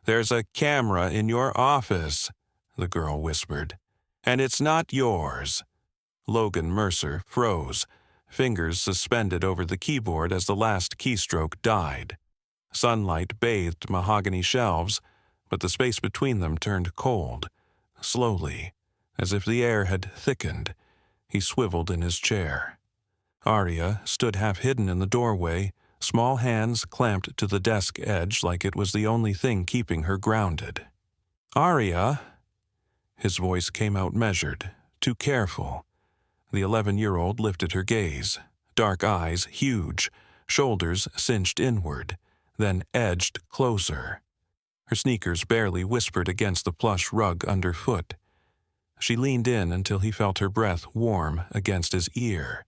"There's a camera in your office," the girl whispered. "And it's not yours." Logan Mercer froze, fingers suspended over the keyboard as the last keystroke died. Sunlight bathed mahogany shelves, but the space between them turned cold. Slowly, as if the air had thickened, he swiveled in his chair. Aria stood half hidden in the doorway, small hands clamped to the desk edge like it was the only thing keeping her grounded. "Aria!" His voice came out measured, too careful. The 11-year-old lifted her gaze, dark eyes huge, shoulders cinched inward, then edged closer. Her sneakers barely whispered against the plush rug underfoot. She leaned in until he felt her breath warm against his ear.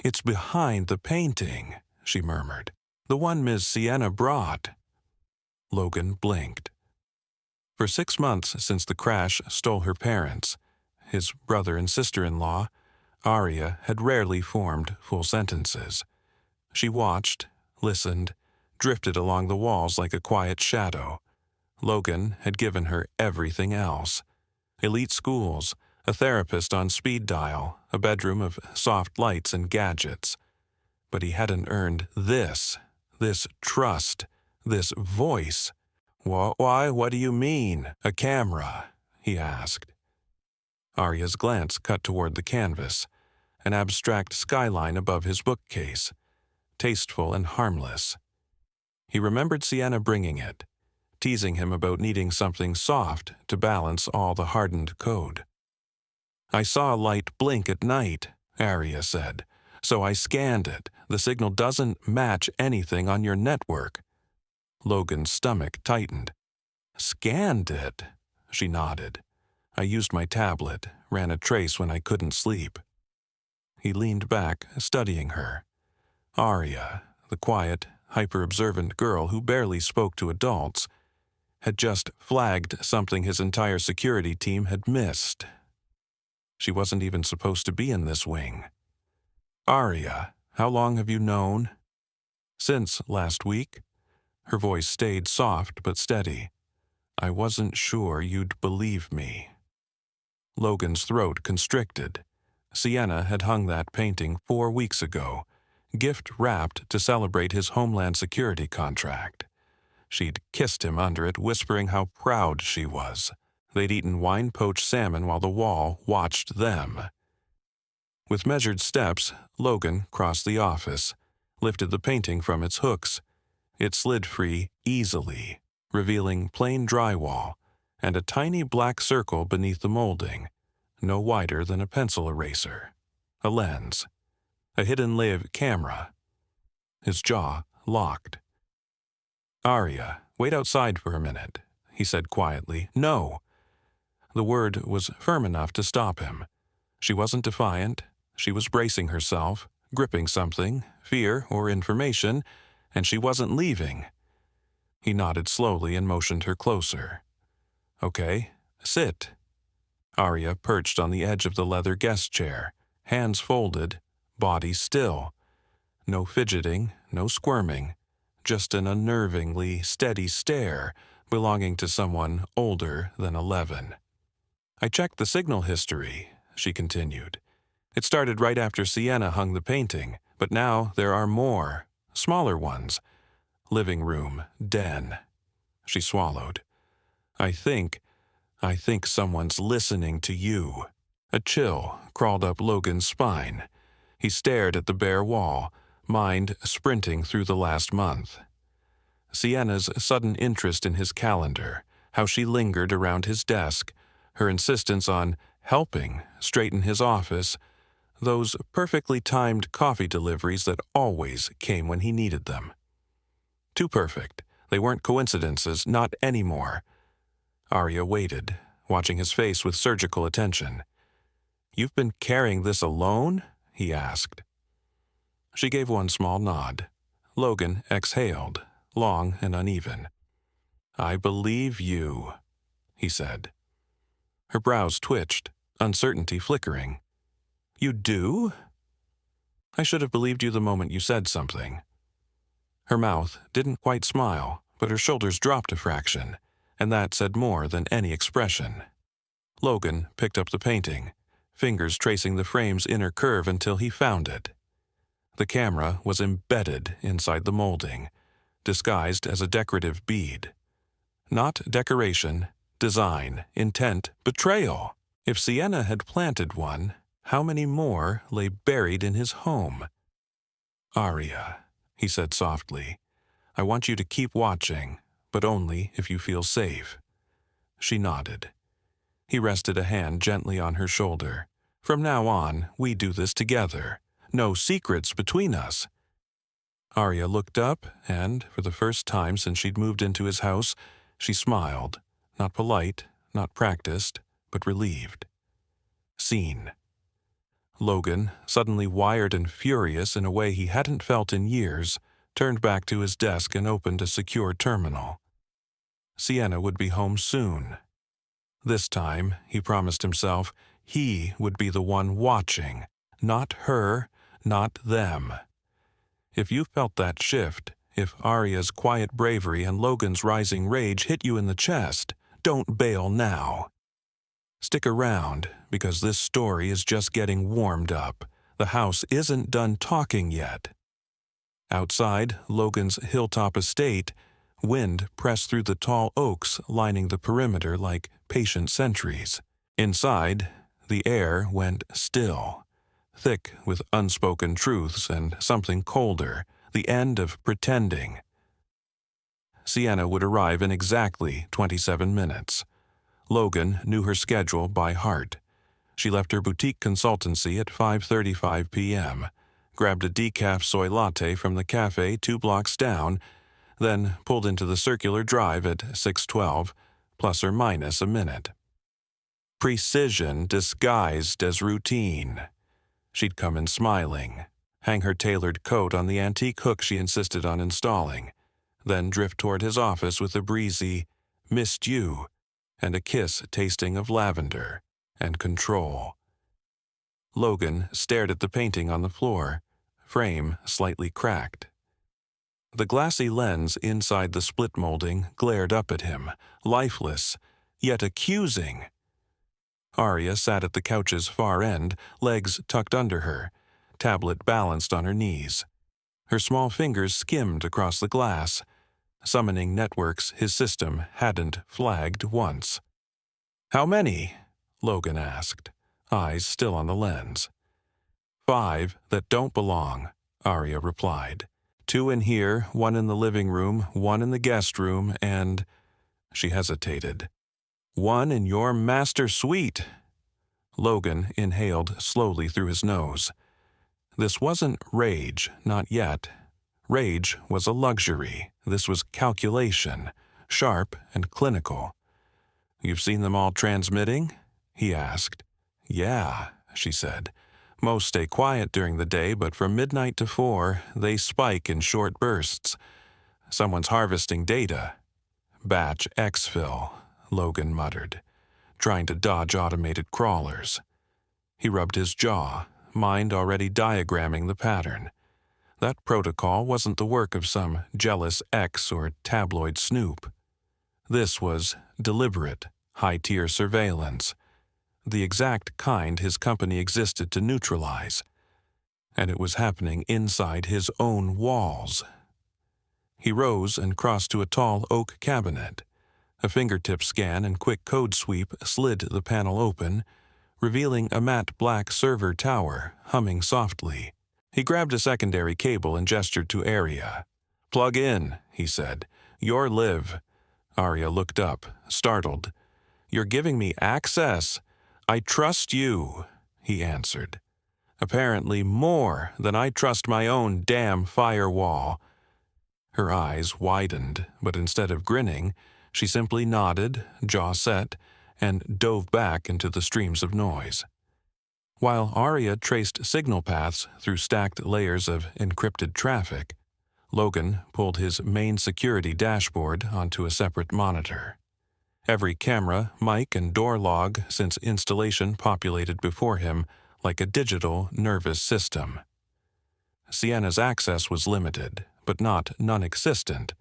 "It's behind the painting," she murmured. "The one Miss Sienna brought." Logan blinked. For 6 months since the crash stole her parents, his brother and sister-in-law, Aria had rarely formed full sentences. She watched, listened, drifted along the walls like a quiet shadow. Logan had given her everything else. Elite schools, a therapist on speed dial, a bedroom of soft lights and gadgets. But he hadn't earned this trust, this voice. "Why, what do you mean, a camera?" he asked. Aria's glance cut toward the canvas, an abstract skyline above his bookcase, tasteful and harmless. He remembered Sienna bringing it, teasing him about needing something soft to balance all the hardened code. "I saw a light blink at night," Aria said, "so I scanned it. The signal doesn't match anything on your network." Logan's stomach tightened. "Scanned it?" She nodded. "I used my tablet, ran a trace when I couldn't sleep." He leaned back, studying her. Aria, the quiet, hyper-observant girl who barely spoke to adults, had just flagged something his entire security team had missed. She wasn't even supposed to be in this wing. "Aria, how long have you known?" "Since last week." Her voice stayed soft but steady. "I wasn't sure you'd believe me." Logan's throat constricted. Sienna had hung that painting 4 weeks ago, gift-wrapped to celebrate his Homeland Security contract. She'd kissed him under it, whispering how proud she was. They'd eaten wine-poached salmon while the wall watched them. With measured steps, Logan crossed the office, lifted the painting from its hooks. It slid free easily, revealing plain drywall and a tiny black circle beneath the molding, no wider than a pencil eraser. A lens. A hidden live camera. His jaw locked. "Aria, wait outside for a minute," he said quietly. "No." The word was firm enough to stop him. She wasn't defiant. She was bracing herself, gripping something, fear or information, and she wasn't leaving. He nodded slowly and motioned her closer. "Okay, sit." Aria perched on the edge of the leather guest chair, hands folded, body still. No fidgeting, no squirming, just an unnervingly steady stare belonging to someone older than 11. "I checked the signal history," she continued. "It started right after Sienna hung the painting, but now there are more, smaller ones. Living room, den." She swallowed. I think someone's listening to you." A chill crawled up Logan's spine. He stared at the bare wall, mind sprinting through the last month. Sienna's sudden interest in his calendar, how she lingered around his desk, her insistence on helping straighten his office, those perfectly timed coffee deliveries that always came when he needed them. Too perfect. They weren't coincidences, not anymore. Aria waited, watching his face with surgical attention. "You've been carrying this alone?" he asked. She gave one small nod. Logan exhaled, long and uneven. "I believe you," he said. Her brows twitched, uncertainty flickering. "You do?" "I should have believed you the moment you said something." Her mouth didn't quite smile, but her shoulders dropped a fraction, and that said more than any expression. Logan picked up the painting, fingers tracing the frame's inner curve until he found it. The camera was embedded inside the molding, disguised as a decorative bead. Not decoration, design, intent, betrayal. If Sienna had planted one, how many more lay buried in his home? "Aria," he said softly, "I want you to keep watching, but only if you feel safe." She nodded. He rested a hand gently on her shoulder. "From now on, we do this together. No secrets between us." Aria looked up, and, for the first time since she'd moved into his house, she smiled, not polite, not practiced, but relieved. Seen. Logan, suddenly wired and furious in a way he hadn't felt in years, turned back to his desk and opened a secure terminal. Sienna would be home soon. This time, he promised himself, he would be the one watching, not her, not them. If you felt that shift, if Aria's quiet bravery and Logan's rising rage hit you in the chest, don't bail now. Stick around, because this story is just getting warmed up. The house isn't done talking yet. Outside Logan's hilltop estate, wind pressed through the tall oaks lining the perimeter like patient sentries. Inside, the air went still, thick with unspoken truths and something colder, the end of pretending. Sienna would arrive in exactly 27 minutes. Logan knew her schedule by heart. She left her boutique consultancy at 5:35 p.m., grabbed a decaf soy latte from the cafe 2 blocks down, then pulled into the circular drive at 6:12, plus or minus a minute. Precision disguised as routine. She'd come in smiling, hang her tailored coat on the antique hook she insisted on installing, then drift toward his office with a breezy, "Missed you," and a kiss tasting of lavender and control. Logan stared at the painting on the floor, frame slightly cracked. The glassy lens inside the split molding glared up at him, lifeless, yet accusing. Aria sat at the couch's far end, legs tucked under her, tablet balanced on her knees. Her small fingers skimmed across the glass, summoning networks his system hadn't flagged once. "How many?" Logan asked, eyes still on the lens. "5 that don't belong," Aria replied. 2 in here, 1 in the living room, 1 in the guest room, and—" she hesitated. "1 in your master suite." Logan inhaled slowly through his nose. This wasn't rage, not yet. Rage was a luxury. This was calculation, sharp and clinical. "You've seen them all transmitting?" he asked. "Yeah," she said. "Most stay quiet during the day, but from midnight to 4, they spike in short bursts. Someone's harvesting data." "Batch exfil," Logan muttered, trying to dodge automated crawlers. He rubbed his jaw, mind already diagramming the pattern. That protocol wasn't the work of some jealous ex or tabloid snoop. This was deliberate, high-tier surveillance, the exact kind his company existed to neutralize. And it was happening inside his own walls. He rose and crossed to a tall oak cabinet. A fingertip scan and quick code sweep slid the panel open, revealing a matte black server tower humming softly. He grabbed a secondary cable and gestured to Aria. "Plug in," he said. "You're Liv." Aria looked up, startled. "You're giving me access." "I trust you," he answered. "Apparently more than I trust my own damn firewall." Her eyes widened, but instead of grinning, she simply nodded, jaw set, and dove back into the streams of noise. While Aria traced signal paths through stacked layers of encrypted traffic, Logan pulled his main security dashboard onto a separate monitor. Every camera, mic, and door log since installation populated before him like a digital nervous system. Sienna's access was limited, but not non-existent.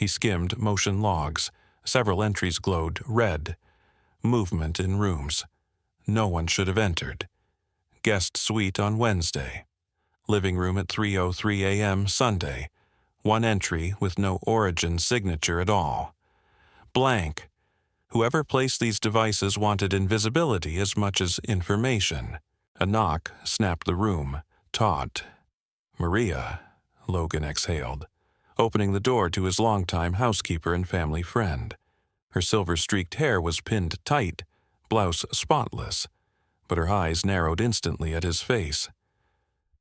He skimmed motion logs. Several entries glowed red. Movement in rooms. No one should have entered. Guest suite on Wednesday. Living room at 3:03 a.m. Sunday. One entry with no origin signature at all. Blank. Whoever placed these devices wanted invisibility as much as information. A knock snapped the room, taut. Maria, Logan exhaled, opening the door to his longtime housekeeper and family friend. Her silver-streaked hair was pinned tight, blouse spotless, but her eyes narrowed instantly at his face.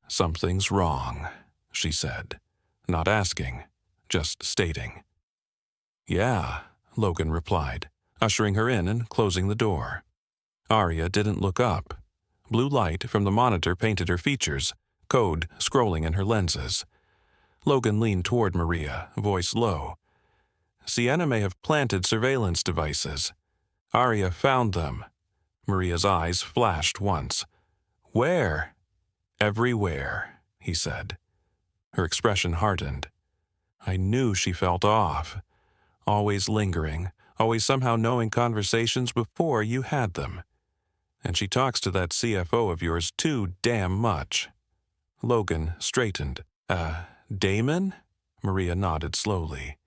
"Something's wrong," she said, not asking, just stating. "Yeah," Logan replied, ushering her in and closing the door. Aria didn't look up. Blue light from the monitor painted her features, code scrolling in her lenses. Logan leaned toward Maria, voice low. "Sienna may have planted surveillance devices. Aria found them." Maria's eyes flashed once. "Where?" "Everywhere," he said. Her expression hardened. "I knew she felt off. Always lingering, always somehow knowing conversations before you had them. And she talks to that CFO of yours too damn much." Logan straightened. Damon?" Maria nodded slowly.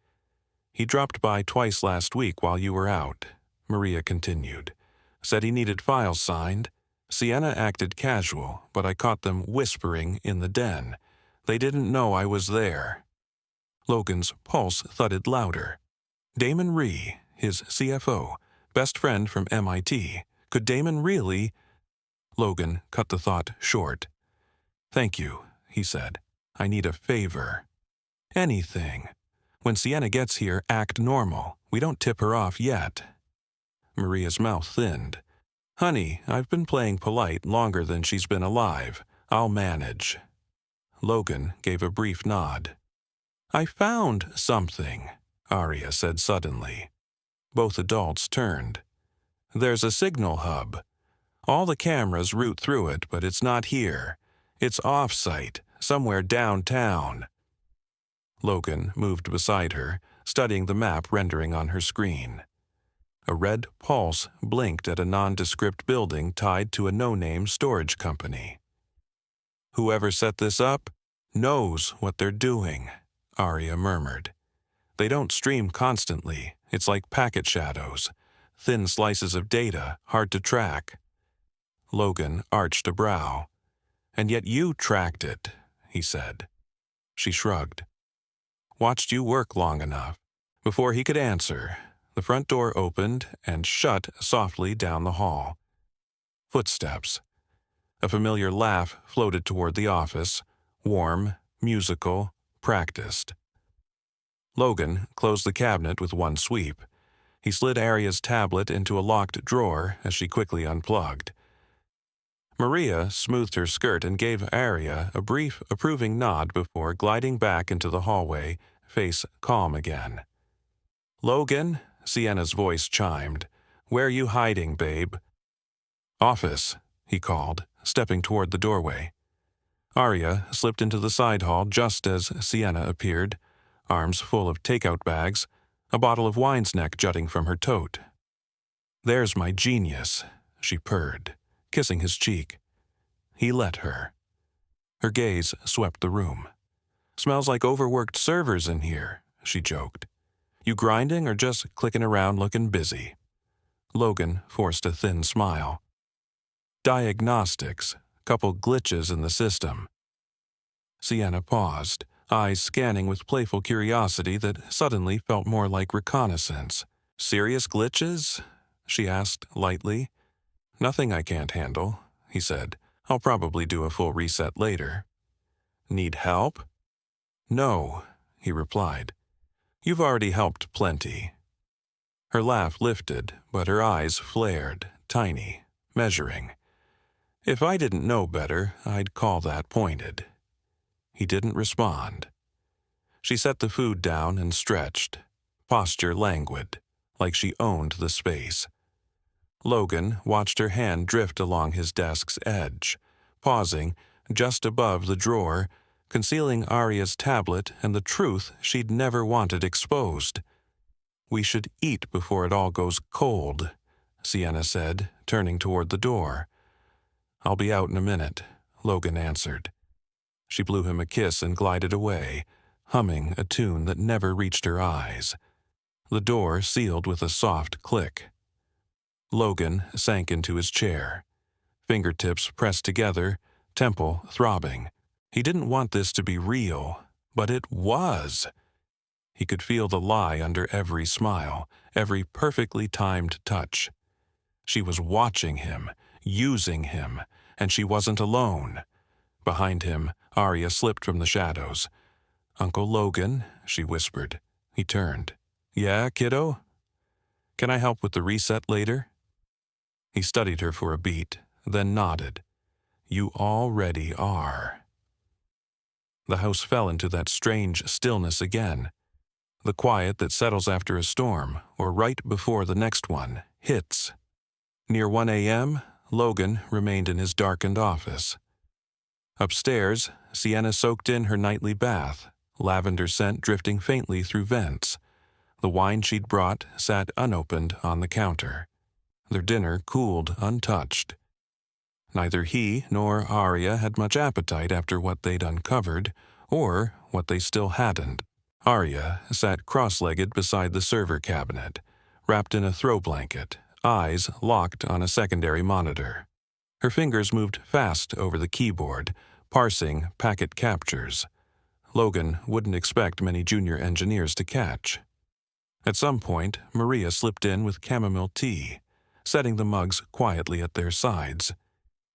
"He dropped by twice last week while you were out," Maria continued. "Said he needed files signed. Sienna acted casual, but I caught them whispering in the den. They didn't know I was there." Logan's pulse thudded louder. Damon Rhee, his CFO, best friend from MIT. Could Damon really? Logan cut the thought short. "Thank you," he said. "I need a favor." "Anything. When Sienna gets here, act normal. We don't tip her off yet." Maria's mouth thinned. "Honey, I've been playing polite longer than she's been alive. I'll manage." Logan gave a brief nod. "I found something," Aria said suddenly. Both adults turned. "There's a signal hub. All the cameras route through it, but it's not here. It's off-site, somewhere downtown." Logan moved beside her, studying the map rendering on her screen. A red pulse blinked at a nondescript building tied to a no-name storage company. "Whoever set this up knows what they're doing," Aria murmured. "They don't stream constantly. It's like packet shadows. Thin slices of data, hard to track." Logan arched a brow. "And yet you tracked it," he said. She shrugged. "Watched you work long enough." Before he could answer, the front door opened and shut softly down the hall. Footsteps. A familiar laugh floated toward the office, warm, musical, practiced. Logan closed the cabinet with one sweep. He slid Aria's tablet into a locked drawer as she quickly unplugged. Maria smoothed her skirt and gave Aria a brief, approving nod before gliding back into the hallway, face calm again. "Logan," Sienna's voice chimed. "Where you hiding, babe?" "Office," he called, stepping toward the doorway. Aria slipped into the side hall just as Sienna appeared, arms full of takeout bags, a bottle of wine's neck jutting from her tote. "There's my genius," she purred, kissing his cheek. He let her. Her gaze swept the room. "Smells like overworked servers in here," she joked. "You grinding or just clicking around looking busy?" Logan forced a thin smile. "Diagnostics, couple glitches in the system." Sienna paused, eyes scanning with playful curiosity that suddenly felt more like reconnaissance. "Serious glitches?" she asked lightly. "Nothing I can't handle," he said. "I'll probably do a full reset later." "Need help?" "No," he replied. "You've already helped plenty." Her laugh lifted, but her eyes flared, tiny, measuring. "If I didn't know better, I'd call that pointed." He didn't respond. She set the food down and stretched, posture languid, like she owned the space. Logan watched her hand drift along his desk's edge, pausing just above the drawer, concealing Aria's tablet and the truth she'd never wanted exposed. "We should eat before it all goes cold," Sienna said, turning toward the door. "I'll be out in a minute," Logan answered. She blew him a kiss and glided away, humming a tune that never reached her eyes. The door sealed with a soft click. Logan sank into his chair, fingertips pressed together, temple throbbing. He didn't want this to be real, but it was. He could feel the lie under every smile, every perfectly timed touch. She was watching him, using him, and she wasn't alone. Behind him, Aria slipped from the shadows. "Uncle Logan," she whispered. He turned. "Yeah, kiddo? Can I help with the reset later?" He studied her for a beat, then nodded. "You already are." The house fell into that strange stillness again. The quiet that settles after a storm, or right before the next one, hits. Near 1 a.m., Logan remained in his darkened office. Upstairs, Sienna soaked in her nightly bath, lavender scent drifting faintly through vents. The wine she'd brought sat unopened on the counter. Their dinner cooled untouched. Neither he nor Aria had much appetite after what they'd uncovered, or what they still hadn't. Aria sat cross-legged beside the server cabinet, wrapped in a throw blanket, eyes locked on a secondary monitor. Her fingers moved fast over the keyboard, parsing packet captures. Logan wouldn't expect many junior engineers to catch. At some point, Maria slipped in with chamomile tea, setting the mugs quietly at their sides.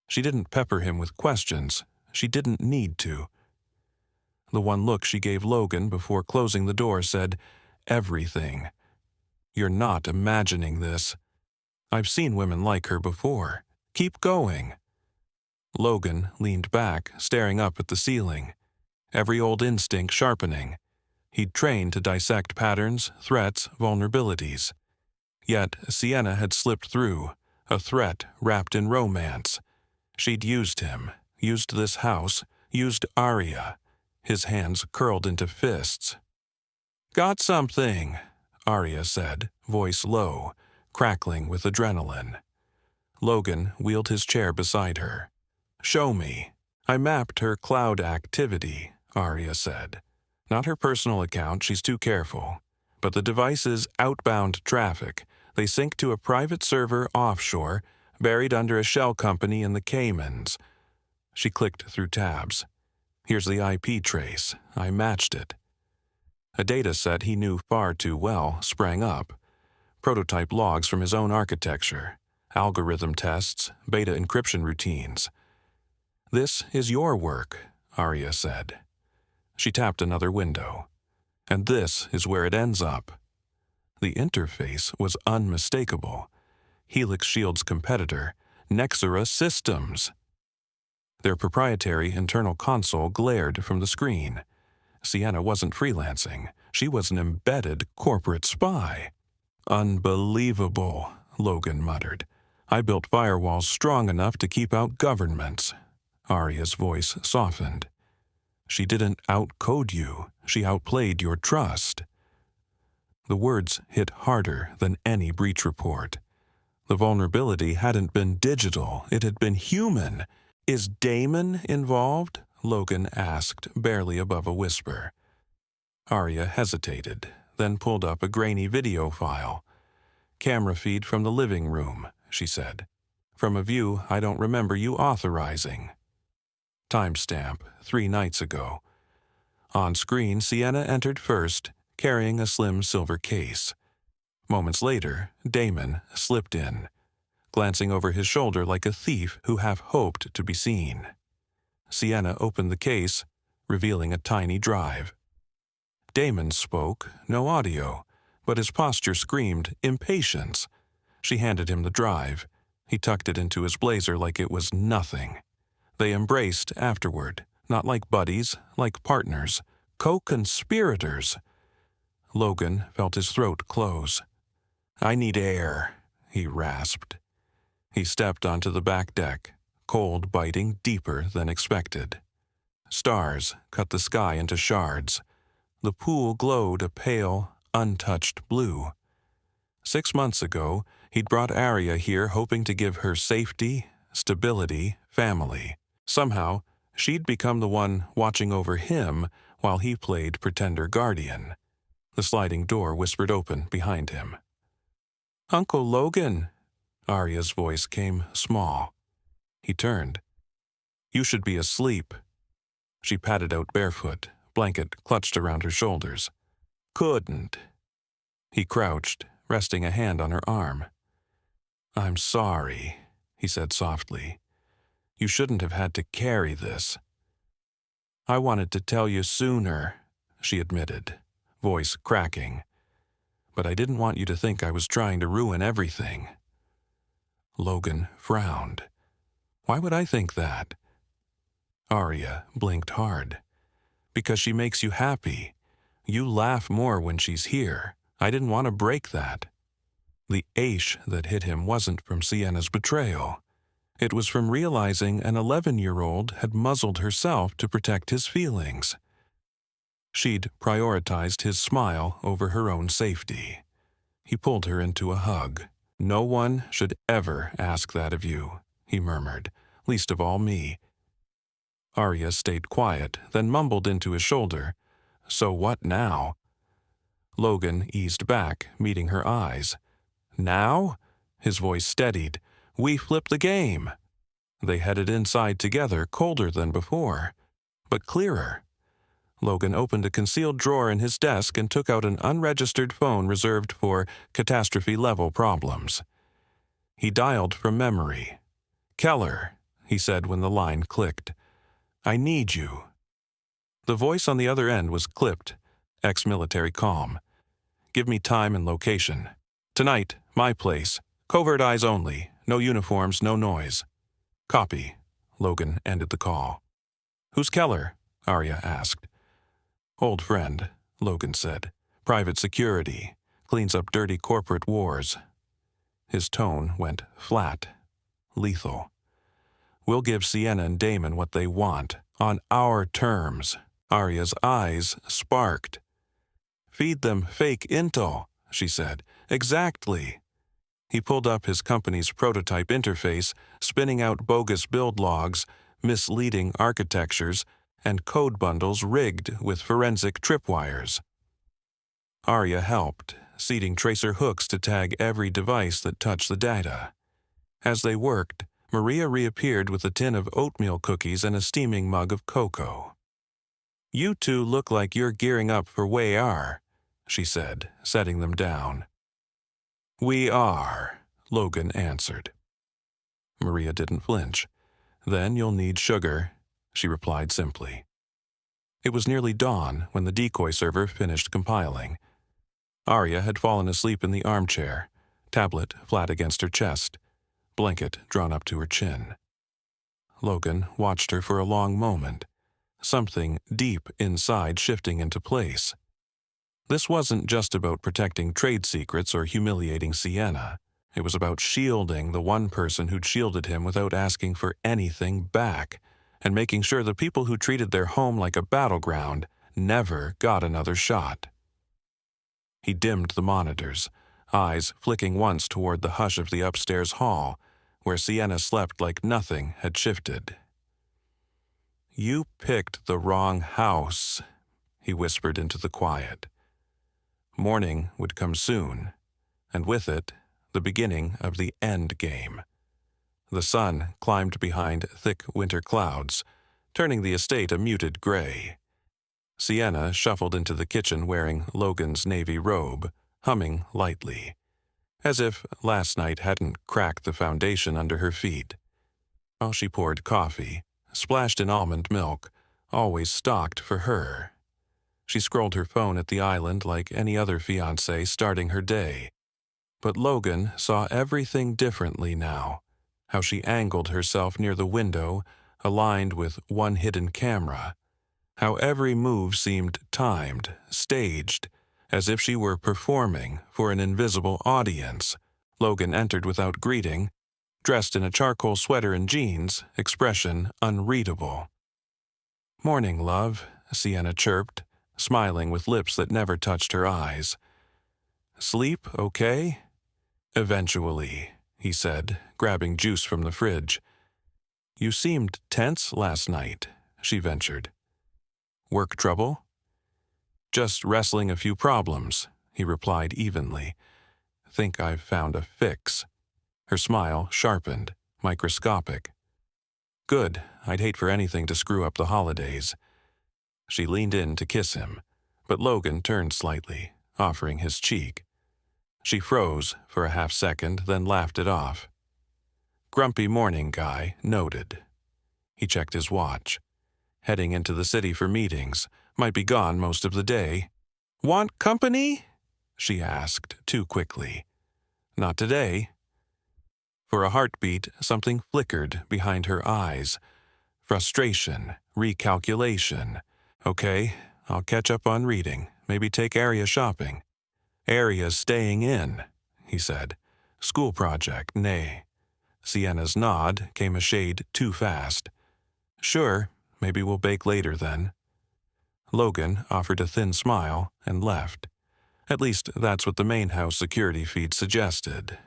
She didn't pepper him with questions. She didn't need to. The one look she gave Logan before closing the door said, "Everything. You're not imagining this. I've seen women like her before. Keep going." Logan leaned back, staring up at the ceiling, every old instinct sharpening. He'd trained to dissect patterns, threats, vulnerabilities. Yet Sienna had slipped through, a threat wrapped in romance. She'd used him, used this house, used Aria. His hands curled into fists. "Got something," Aria said, voice low, crackling with adrenaline. Logan wheeled his chair beside her. "Show me." "I mapped her cloud activity," Aria said. "Not her personal account, she's too careful. But the device's outbound traffic. They sync to a private server offshore, buried under a shell company in the Caymans." She clicked through tabs. "Here's the IP trace. I matched it." A data set he knew far too well sprang up. Prototype logs from his own architecture, algorithm tests, beta encryption routines. "This is your work," Aria said. She tapped another window. "And this is where it ends up." The interface was unmistakable. Helix Shield's competitor, Nexera Systems. Their proprietary internal console glared from the screen. Sienna wasn't freelancing. She was an embedded corporate spy. "Unbelievable," Logan muttered. "I built firewalls strong enough to keep out governments." Aria's voice softened. "She didn't outcode you. She outplayed your trust." The words hit harder than any breach report. The vulnerability hadn't been digital. It had been human. "Is Damon involved?" Logan asked, barely above a whisper. Aria hesitated, then pulled up a grainy video file. "Camera feed from the living room," she said. "From a view I don't remember you authorizing." Timestamp, 3 nights ago. On screen, Sienna entered first, carrying a slim silver case. Moments later, Damon slipped in, glancing over his shoulder like a thief who half hoped to be seen. Sienna opened the case, revealing a tiny drive. Damon spoke, no audio, but his posture screamed impatience. She handed him the drive. He tucked it into his blazer like it was nothing. They embraced afterward, not like buddies, like partners, co-conspirators. Logan felt his throat close. "I need air," he rasped. He stepped onto the back deck, cold biting deeper than expected. Stars cut the sky into shards. The pool glowed a pale, untouched blue. 6 months ago, he'd brought Aria here hoping to give her safety, stability, family. Somehow, she'd become the one watching over him while he played pretender guardian. The sliding door whispered open behind him. "Uncle Logan!" Aria's voice came small. He turned. "You should be asleep." She padded out barefoot, blanket clutched around her shoulders. "Couldn't." He crouched, resting a hand on her arm. "I'm sorry," he said softly. "You shouldn't have had to carry this." "I wanted to tell you sooner," she admitted, voice cracking. "But I didn't want you to think I was trying to ruin everything." Logan frowned. "Why would I think that?" Aria blinked hard. "Because she makes you happy. You laugh more when she's here. I didn't want to break that." The ache that hit him wasn't from Sienna's betrayal. It was from realizing an 11-year-old had muzzled herself to protect his feelings. She'd prioritized his smile over her own safety. He pulled her into a hug. "No one should ever ask that of you," he murmured, "least of all me." Aria stayed quiet, then mumbled into his shoulder, "So what now?" Logan eased back, meeting her eyes. "Now?" His voice steadied. "We flip the game." They headed inside together, colder than before, but clearer. Logan opened a concealed drawer in his desk and took out an unregistered phone reserved for catastrophe-level problems. He dialed from memory. "Keller," he said when the line clicked. "I need you." The voice on the other end was clipped, ex-military calm. "Give me time and location. Tonight, my place. Covert eyes only. No uniforms, no noise." "Copy." Logan ended the call. "Who's Keller?" Aria asked. "Old friend," Logan said. "Private security. Cleans up dirty corporate wars." His tone went flat, lethal. "We'll give Sienna and Damon what they want, on our terms." Aria's eyes sparked. "Feed them fake intel," she said. "Exactly." He pulled up his company's prototype interface, spinning out bogus build logs, misleading architectures, and code bundles rigged with forensic tripwires. Aria helped, seeding tracer hooks to tag every device that touched the data. As they worked, Maria reappeared with a tin of oatmeal cookies and a steaming mug of cocoa. "You two look like you're gearing up for WAR," she said, setting them down. "We are," Logan answered. Maria didn't flinch. "Then you'll need sugar," she replied simply. It was nearly dawn when the decoy server finished compiling. Aria had fallen asleep in the armchair, tablet flat against her chest, blanket drawn up to her chin. Logan watched her for a long moment, something deep inside shifting into place. This wasn't just about protecting trade secrets or humiliating Sienna. It was about shielding the one person who'd shielded him without asking for anything back, and making sure the people who treated their home like a battleground never got another shot. He dimmed the monitors, eyes flicking once toward the hush of the upstairs hall, where Sienna slept like nothing had shifted. "You picked the wrong house," he whispered into the quiet. Morning would come soon, and with it, the beginning of the end game. The sun climbed behind thick winter clouds, turning the estate a muted gray. Sienna shuffled into the kitchen wearing Logan's navy robe, humming lightly, as if last night hadn't cracked the foundation under her feet. While she poured coffee, splashed in almond milk, always stocked for her. She scrolled her phone at the island like any other fiancée starting her day. But Logan saw everything differently now, how she angled herself near the window, aligned with one hidden camera, how every move seemed timed, staged, as if she were performing for an invisible audience. Logan entered without greeting, dressed in a charcoal sweater and jeans, expression unreadable. Morning, love, Sienna chirped, smiling with lips that never touched her eyes. Sleep okay? Eventually, he said, grabbing juice from the fridge. You seemed tense last night, she ventured. Work trouble? Just wrestling a few problems, he replied evenly. Think I've found a fix. Her smile sharpened, microscopic. Good, I'd hate for anything to screw up the holidays. She leaned in to kiss him, but Logan turned slightly, offering his cheek. She froze for a half-second, then laughed it off. Grumpy morning guy, noted. He checked his watch. Heading into the city for meetings, might be gone most of the day. Want company? She asked, too quickly. Not today. For a heartbeat, something flickered behind her eyes. Frustration, recalculation. Okay, I'll catch up on reading, maybe take Aria shopping. Aria's staying in, he said. School project, nay. Sienna's nod came a shade too fast. Sure, maybe we'll bake later then. Logan offered a thin smile and left. At least that's what the main house security feed suggested.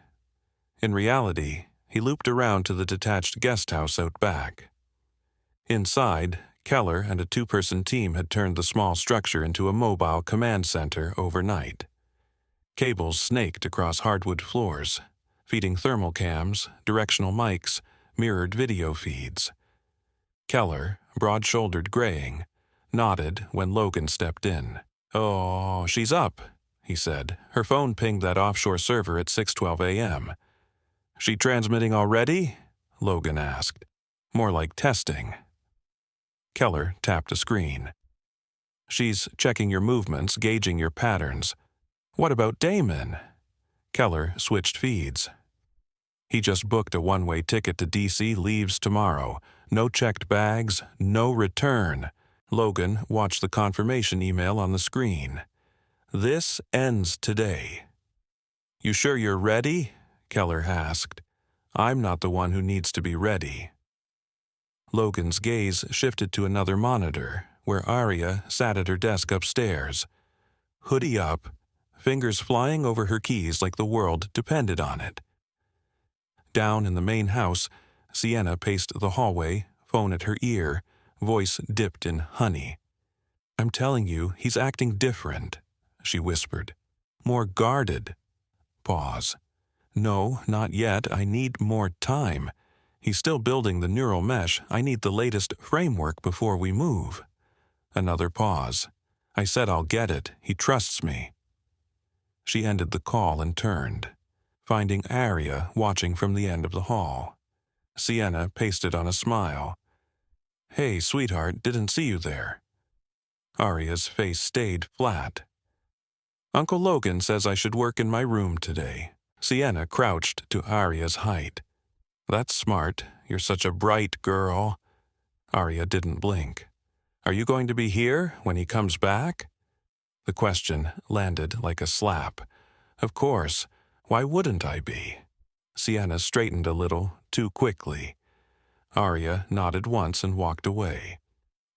In reality, he looped around to the detached guest house out back. Inside, Keller and a two-person team had turned the small structure into a mobile command center overnight. Cables snaked across hardwood floors, feeding thermal cams, directional mics, mirrored video feeds. Keller, broad-shouldered graying, nodded when Logan stepped in. Oh, she's up, he said. Her phone pinged that offshore server at 6:12 a.m. She transmitting already? Logan asked. More like testing. Keller tapped a screen. She's checking your movements, gauging your patterns. What about Damon? Keller switched feeds. He just booked a one-way ticket to D.C., leaves tomorrow. No checked bags, no return. Logan watched the confirmation email on the screen. This ends today. You sure you're ready? Keller asked. I'm not the one who needs to be ready. Logan's gaze shifted to another monitor, where Aria sat at her desk upstairs. Hoodie up, fingers flying over her keys like the world depended on it. Down in the main house, Sienna paced the hallway, phone at her ear, voice dipped in honey. I'm telling you, he's acting different, she whispered. More guarded. Pause. No, not yet. I need more time. He's still building the neural mesh. I need the latest framework before we move. Another pause. I said I'll get it. He trusts me. She ended the call and turned, finding Aria watching from the end of the hall. Sienna pasted on a smile. Hey, sweetheart, didn't see you there. Aria's face stayed flat. Uncle Logan says I should work in my room today. Sienna crouched to Aria's height. That's smart. You're such a bright girl. Aria didn't blink. Are you going to be here when he comes back? The question landed like a slap. Of course. Why wouldn't I be? Sienna straightened a little, too quickly. Aria nodded once and walked away.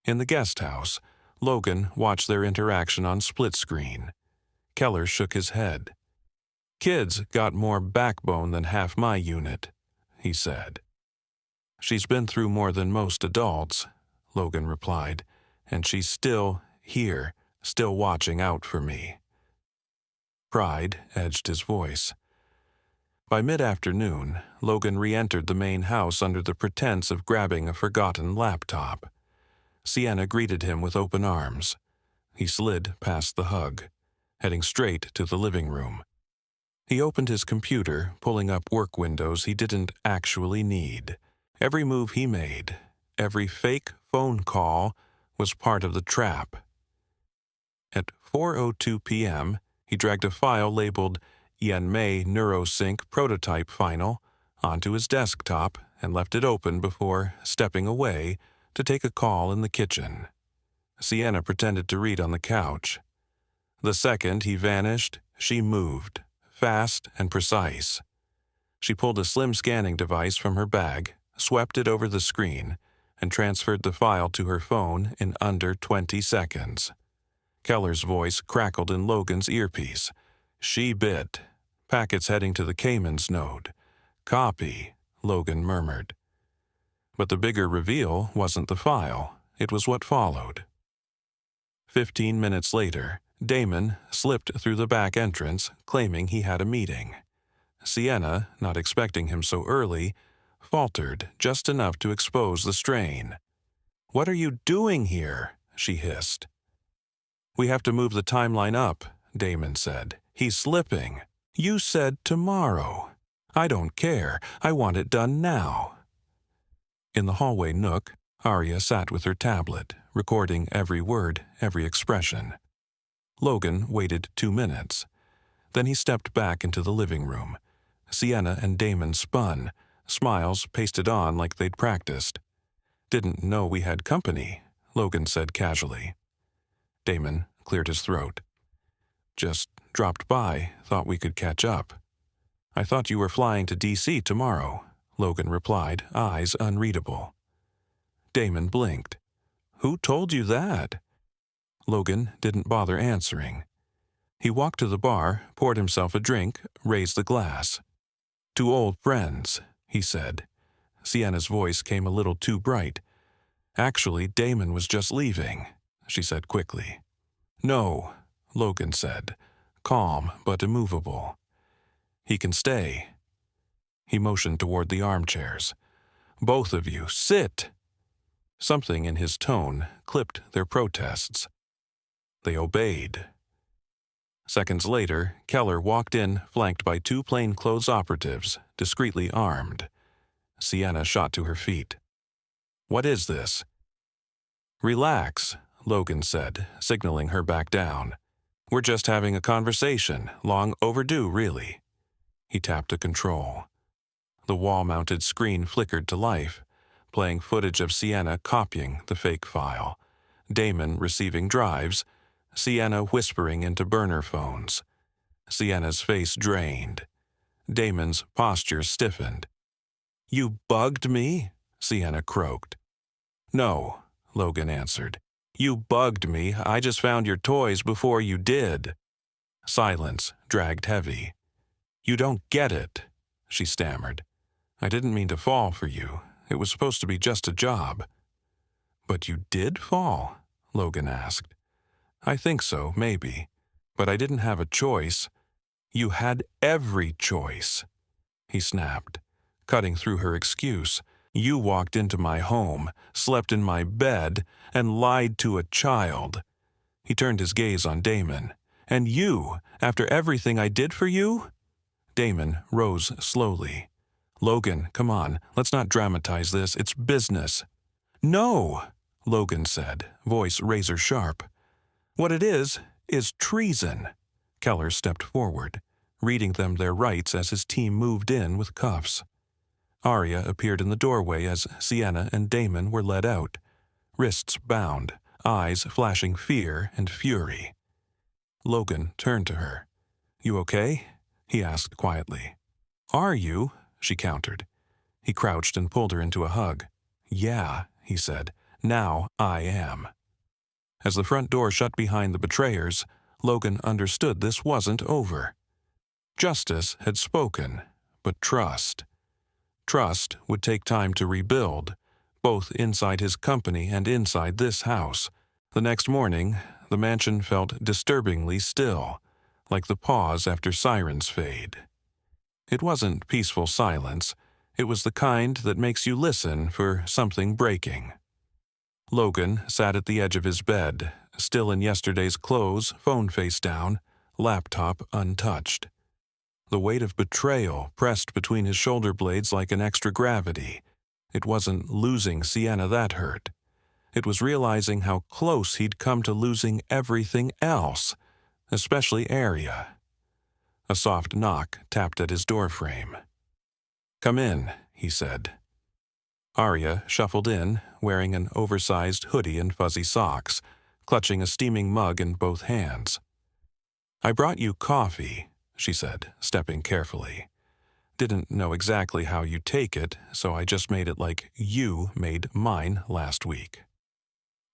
In the guest house, Logan watched their interaction on split screen. Keller shook his head. Kids got more backbone than half my unit, he said. She's been through more than most adults, Logan replied, and she's still here, still watching out for me. Pride edged his voice. By mid-afternoon, Logan re-entered the main house under the pretense of grabbing a forgotten laptop. Sienna greeted him with open arms. He slid past the hug, heading straight to the living room. He opened his computer, pulling up work windows he didn't actually need. Every move he made, every fake phone call, was part of the trap. At 4:02 p.m., he dragged a file labeled Unmasked NeuroSync Prototype Final onto his desktop and left it open before stepping away to take a call in the kitchen. Sienna pretended to read on the couch. The second he vanished, she moved, fast and precise. She pulled a slim scanning device from her bag, swept it over the screen, and transferred the file to her phone in under 20 seconds. Keller's voice crackled in Logan's earpiece. She bit. Packets heading to the Cayman's node. Copy, Logan murmured. But the bigger reveal wasn't the file. It was what followed. 15 minutes later, Damon slipped through the back entrance, claiming he had a meeting. Sienna, not expecting him so early, faltered just enough to expose the strain. "What are you doing here?" she hissed. "We have to move the timeline up," Damon said. "He's slipping. You said tomorrow. I don't care. I want it done now." In the hallway nook, Aria sat with her tablet, recording every word, every expression. Logan waited 2 minutes. Then he stepped back into the living room. Sienna and Damon spun, smiles pasted on like they'd practiced. "Didn't know we had company," Logan said casually. Damon cleared his throat. "Just dropped by, thought we could catch up." "I thought you were flying to D.C. tomorrow," Logan replied, eyes unreadable. Damon blinked. "Who told you that?" Logan didn't bother answering. He walked to the bar, poured himself a drink, raised the glass. "To old friends," he said. Sienna's voice came a little too bright. "Actually, Damon was just leaving," she said quickly. "No," Logan said, calm but immovable. "He can stay." He motioned toward the armchairs. "Both of you, sit!" Something in his tone clipped their protests. They obeyed. Seconds later, Keller walked in, flanked by 2 plainclothes operatives, discreetly armed. Sienna shot to her feet. "What is this?" "Relax," Logan said, signaling her back down. "We're just having a conversation, long overdue, really." He tapped a control. The wall-mounted screen flickered to life, playing footage of Sienna copying the fake file, Damon receiving drives, Sienna whispering into burner phones. Sienna's face drained. Damon's posture stiffened. "You bugged me?" Sienna croaked. "No," Logan answered. "You bugged me. I just found your toys before you did." Silence dragged heavy. "You don't get it," she stammered. "I didn't mean to fall for you. It was supposed to be just a job." "But you did fall?" Logan asked. "I think so, maybe. But I didn't have a choice." "You had every choice," he snapped, cutting through her excuse. "You walked into my home, slept in my bed, and lied to a child." He turned his gaze on Damon. "And you, after everything I did for you?" Damon rose slowly. "Logan, come on, let's not dramatize this. It's business." "No," Logan said, voice razor sharp. "What it is treason." Keller stepped forward, reading them their rights as his team moved in with cuffs. Aria appeared in the doorway as Sienna and Damon were led out, wrists bound, eyes flashing fear and fury. Logan turned to her. "You okay?" he asked quietly. "Are you?" she countered. He crouched and pulled her into a hug. "Yeah," he said. "Now I am." As the front door shut behind the betrayers, Logan understood this wasn't over. Justice had spoken, but trust. Trust would take time to rebuild, both inside his company and inside this house. The next morning, the mansion felt disturbingly still, like the pause after sirens fade. It wasn't peaceful silence. It was the kind that makes you listen for something breaking. Logan sat at the edge of his bed, still in yesterday's clothes, phone face down, laptop untouched. The weight of betrayal pressed between his shoulder blades like an extra gravity. It wasn't losing Sienna that hurt. It was realizing how close he'd come to losing everything else, especially Aria. A soft knock tapped at his doorframe. "Come in," he said. Aria shuffled in, wearing an oversized hoodie and fuzzy socks, clutching a steaming mug in both hands. "I brought you coffee," she said, stepping carefully. Didn't know exactly how you take it, so I just made it like you made mine last week."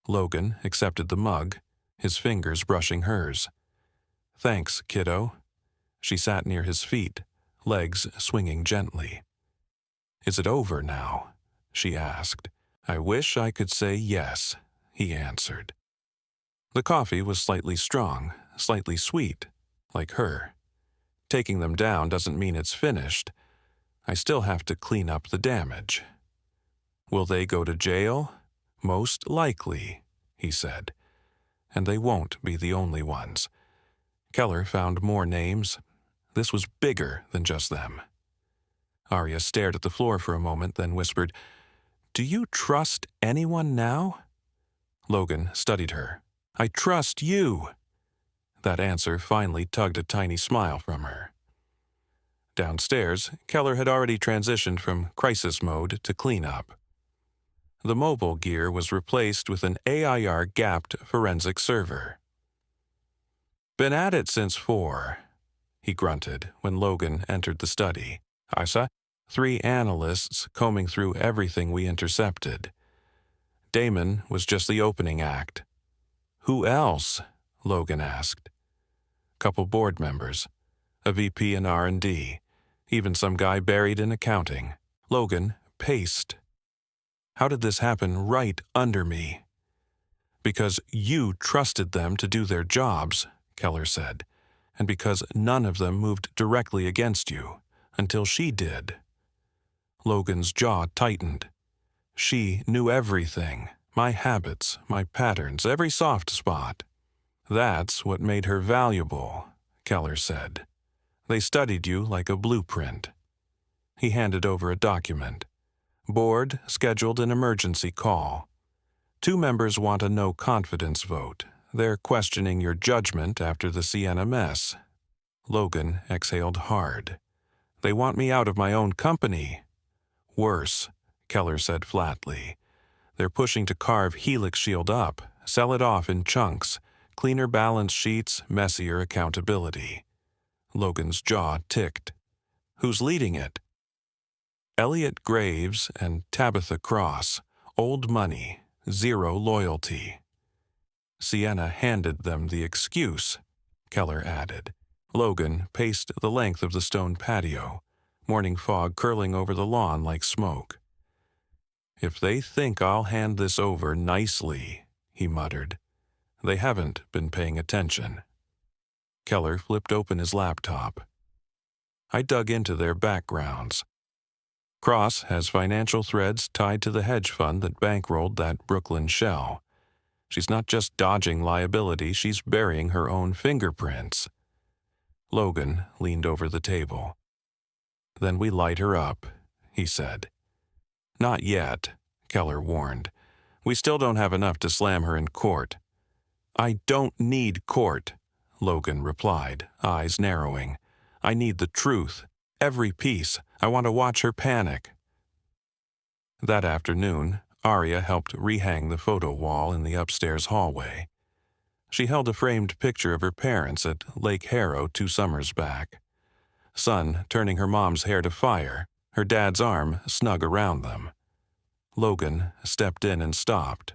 Logan accepted the mug, his fingers brushing hers. "Thanks, kiddo." She sat near his feet, legs swinging gently. "Is it over now?" she asked. "I wish I could say yes," he answered. The coffee was slightly strong, slightly sweet, like her. "Taking them down doesn't mean it's finished. I still have to clean up the damage." "Will they go to jail?" "Most likely," he said. "And they won't be the only ones." Keller found more names. This was bigger than just them. Aria stared at the floor for a moment, then whispered, "Do you trust anyone now?" Logan studied her. "I trust you." That answer finally tugged a tiny smile from her. Downstairs, Keller had already transitioned from crisis mode to cleanup. The mobile gear was replaced with an AIR-gapped forensic server. "Been at it since 4, he grunted when Logan entered the study. "I saw 3 analysts combing through everything we intercepted. Damon was just the opening act." "Who else?" Logan asked. "Couple board members, a VP in R&D, even some guy buried in accounting." Logan paced. "How did this happen right under me?" "Because you trusted them to do their jobs," Keller said, "and because none of them moved directly against you, until she did." Logan's jaw tightened. "She knew everything, my habits, my patterns, every soft spot." "That's what made her valuable," Keller said. "They studied you like a blueprint." He handed over a document. "Board scheduled an emergency call. 2 members want a no-confidence vote. They're questioning your judgment after the Sienna mess." Logan exhaled hard. "They want me out of my own company." "Worse," Keller said flatly. "They're pushing to carve Helix Shield up, sell it off in chunks, cleaner balance sheets, messier accountability." Logan's jaw ticked. "Who's leading it?" "Elliot Graves and Tabitha Cross. Old money, zero loyalty." "Sienna handed them the excuse," Keller added. Logan paced the length of the stone patio, morning fog curling over the lawn like smoke. "If they think I'll hand this over nicely," he muttered, "they haven't been paying attention." Keller flipped open his laptop. I dug into their backgrounds. Cross has financial threads tied to the hedge fund that bankrolled that Brooklyn shell. She's not just dodging liability, she's burying her own fingerprints. Logan leaned over the table. "Then we light her up," he said. "Not yet," Keller warned. "We still don't have enough to slam her in court." "I don't need court," Logan replied, eyes narrowing. "I need the truth. Every piece. I want to watch her panic." That afternoon, Aria helped rehang the photo wall in the upstairs hallway. She held a framed picture of her parents at Lake Harrow 2 summers back. Son turning her mom's hair to fire, her dad's arm snug around them. Logan stepped in and stopped.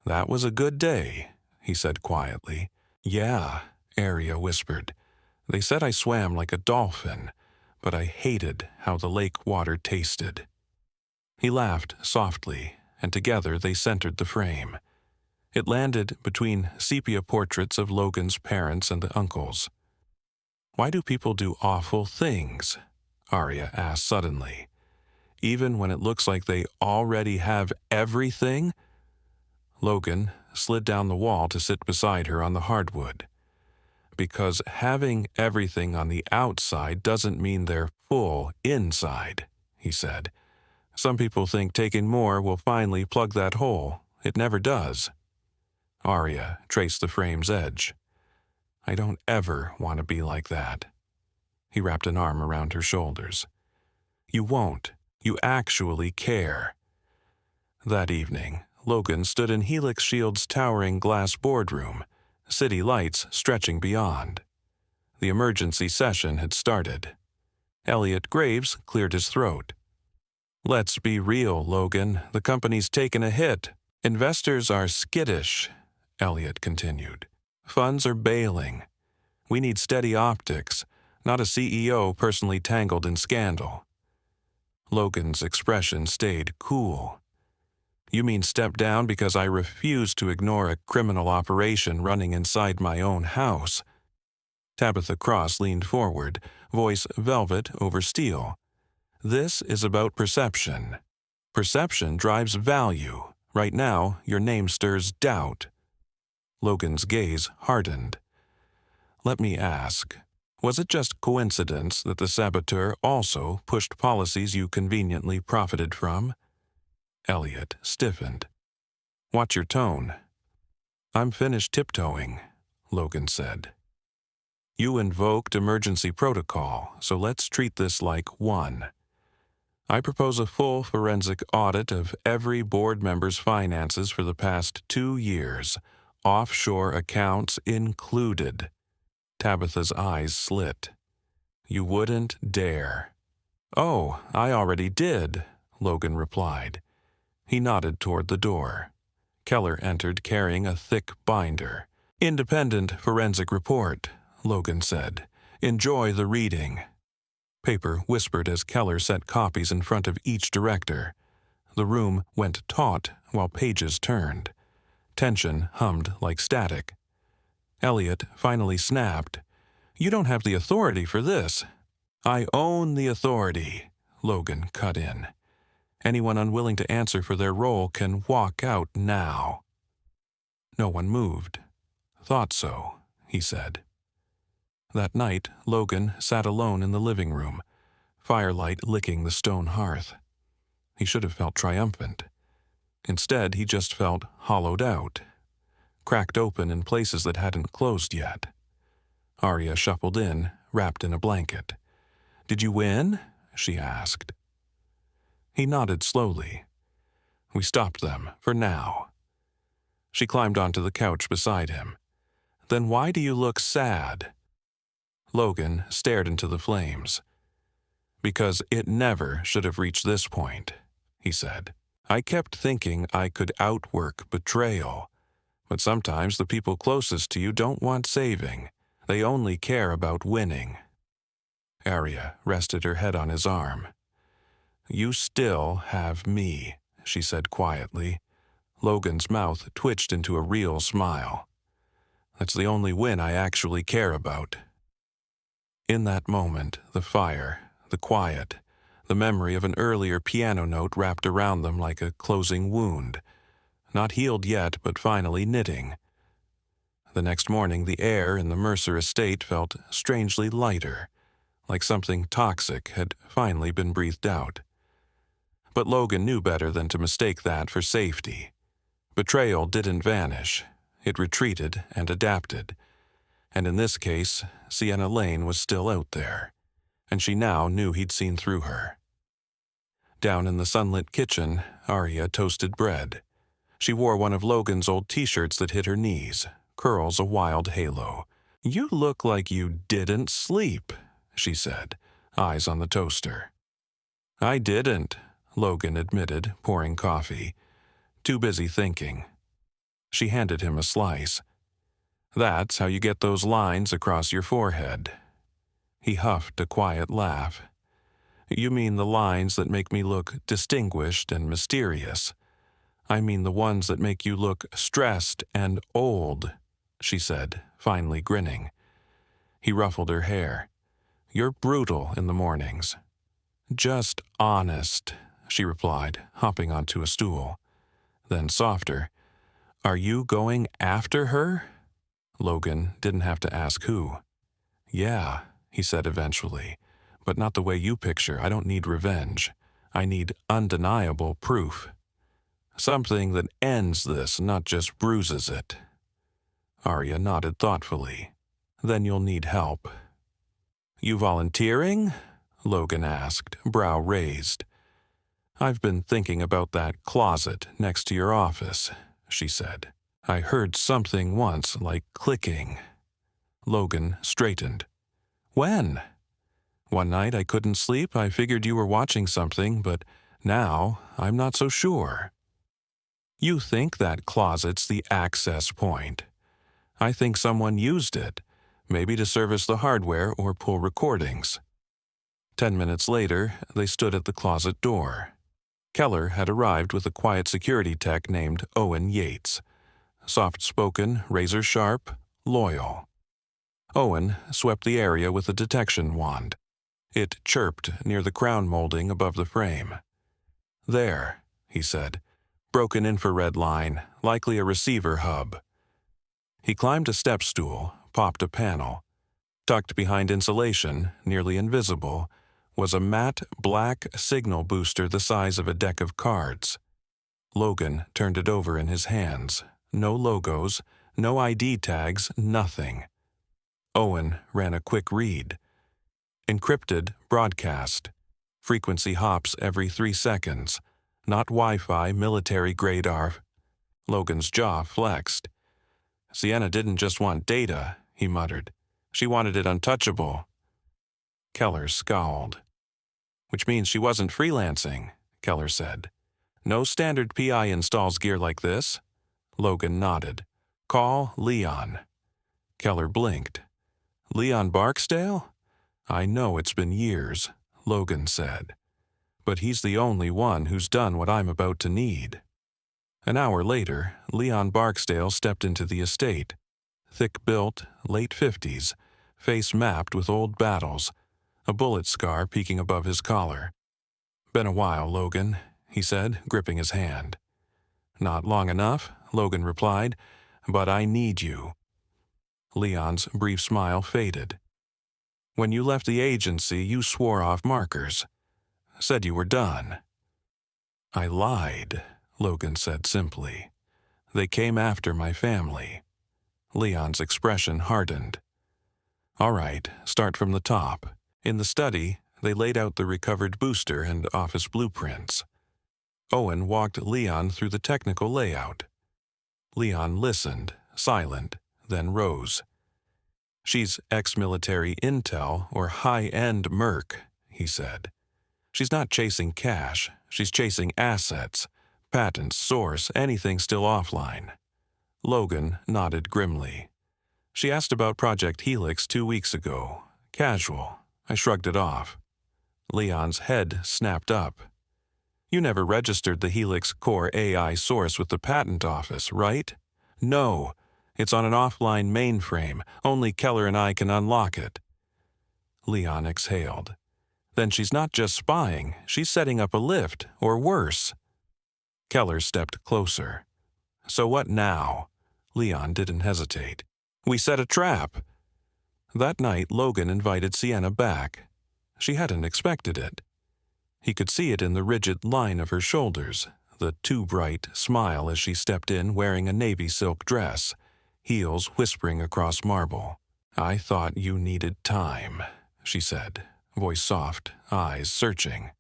"That was a good day," he said quietly. "Yeah," Aria whispered. "They said I swam like a dolphin, but I hated how the lake water tasted." He laughed softly, and together they centered the frame. It landed between sepia portraits of Logan's parents and the uncles. "Why do people do awful things?" Aria asked suddenly. "Even when it looks like they already have everything?" Logan slid down the wall to sit beside her on the hardwood. "Because having everything on the outside doesn't mean they're full inside," he said. "Some people think taking more will finally plug that hole. It never does." Aria traced the frame's edge. "I don't ever want to be like that." He wrapped an arm around her shoulders. "You won't. You actually care." That evening, Logan stood in Helix Shield's towering glass boardroom, city lights stretching beyond. The emergency session had started. Elliot Graves cleared his throat. Let's be real, Logan. The company's taken a hit. Investors are skittish, Elliot continued. Funds are bailing. We need steady optics, not a CEO personally tangled in scandal. Logan's expression stayed cool. You mean step down because I refuse to ignore a criminal operation running inside my own house? Tabitha Cross leaned forward, voice velvet over steel. This is about perception. Perception drives value. Right now, your name stirs doubt. Logan's gaze hardened. Let me ask, was it just coincidence that the saboteur also pushed policies you conveniently profited from? Elliot stiffened. Watch your tone. I'm finished tiptoeing, Logan said. You invoked emergency protocol, so let's treat this like one. I propose a full forensic audit of every board member's finances for the past 2 years, offshore accounts included. Tabitha's eyes slit. You wouldn't dare. Oh, I already did, Logan replied. He nodded toward the door. Keller entered carrying a thick binder. Independent forensic report, Logan said. Enjoy the reading. Paper whispered as Keller set copies in front of each director. The room went taut while pages turned. Tension hummed like static. Elliot finally snapped. You don't have the authority for this. I own the authority, Logan cut in. Anyone unwilling to answer for their role can walk out now. No one moved. Thought so, he said. That night, Logan sat alone in the living room, firelight licking the stone hearth. He should have felt triumphant. Instead, he just felt hollowed out, cracked open in places that hadn't closed yet. Aria shuffled in, wrapped in a blanket. Did you win? She asked. He nodded slowly. We stopped them, for now. She climbed onto the couch beside him. Then why do you look sad? Logan stared into the flames. Because it never should have reached this point, he said. I kept thinking I could outwork betrayal. But sometimes the people closest to you don't want saving. They only care about winning. Aria rested her head on his arm. You still have me, she said quietly. Logan's mouth twitched into a real smile. That's the only win I actually care about. In that moment, the fire, the quiet, the memory of an earlier piano note wrapped around them like a closing wound. Not healed yet, but finally knitting. The next morning, the air in the Mercer estate felt strangely lighter, like something toxic had finally been breathed out. But Logan knew better than to mistake that for safety. Betrayal didn't vanish. It retreated and adapted. And in this case, Sienna Lane was still out there, and she now knew he'd seen through her. Down in the sunlit kitchen, Aria toasted bread. She wore one of Logan's old t-shirts that hit her knees, curls a wild halo. You look like you didn't sleep, she said, eyes on the toaster. I didn't, Logan admitted, pouring coffee. Too busy thinking. She handed him a slice. That's how you get those lines across your forehead. He huffed a quiet laugh. You mean the lines that make me look distinguished and mysterious. I mean the ones that make you look stressed and old, she said, finally grinning. He ruffled her hair. You're brutal in the mornings. Just honest, she replied, hopping onto a stool. Then softer. Are you going after her? Logan didn't have to ask who. Yeah, he said eventually, but not the way you picture. I don't need revenge. I need undeniable proof. Something that ends this, not just bruises it. Aria nodded thoughtfully. Then you'll need help. You volunteering? Logan asked, brow raised. I've been thinking about that closet next to your office, she said. I heard something once like clicking. Logan straightened. When? One night I couldn't sleep. I figured you were watching something, but now I'm not so sure. You think that closet's the access point. I think someone used it, maybe to service the hardware or pull recordings. 10 minutes later, they stood at the closet door. Keller had arrived with a quiet security tech named Owen Yates. Soft-spoken, razor-sharp, loyal. Owen swept the area with a detection wand. It chirped near the crown molding above the frame. "There," he said. "Broken infrared line, likely a receiver hub." He climbed a step stool, popped a panel. Tucked behind insulation, nearly invisible, was a matte black signal booster the size of a deck of cards. Logan turned it over in his hands. No logos, no ID tags, nothing. Owen ran a quick read. Encrypted broadcast. Frequency hops every 3 seconds. Not Wi-Fi, military-grade ARF. Logan's jaw flexed. "Sienna didn't just want data," he muttered. "She wanted it untouchable." Keller scowled. "Which means she wasn't freelancing," Keller said. "No standard PI installs gear like this." Logan nodded. "Call Leon." Keller blinked. "Leon Barksdale? I know it's been years," Logan said. "But he's the only one who's done what I'm about to need." An hour later, Leon Barksdale stepped into the estate. Thick-built, late 50s, face mapped with old battles, a bullet scar peeking above his collar. "Been a while, Logan," he said, gripping his hand. "Not long enough," Logan replied, "but I need you." Leon's brief smile faded. "When you left the agency, you swore off markers. Said you were done." "I lied," Logan said simply. "They came after my family." Leon's expression hardened. "All right, start from the top." In the study, they laid out the recovered booster and office blueprints. Owen walked Leon through the technical layout. Leon listened, silent, then rose. "She's ex-military intel or high-end merc," he said. "She's not chasing cash, she's chasing assets, patents, source, anything still offline." Logan nodded grimly. "She asked about Project Helix 2 weeks ago. Casual. I shrugged it off." Leon's head snapped up. "You never registered the Helix Core AI source with the patent office, right?" "No. It's on an offline mainframe. Only Keller and I can unlock it." Leon exhaled. "Then she's not just spying. She's setting up a lift, or worse." Keller stepped closer. "So what now?" Leon didn't hesitate. "We set a trap." That night, Logan invited Sienna back. She hadn't expected it. He could see it in the rigid line of her shoulders, the too-bright smile as she stepped in wearing a navy silk dress, heels whispering across marble. "I thought you needed time," she said, voice soft, eyes searching.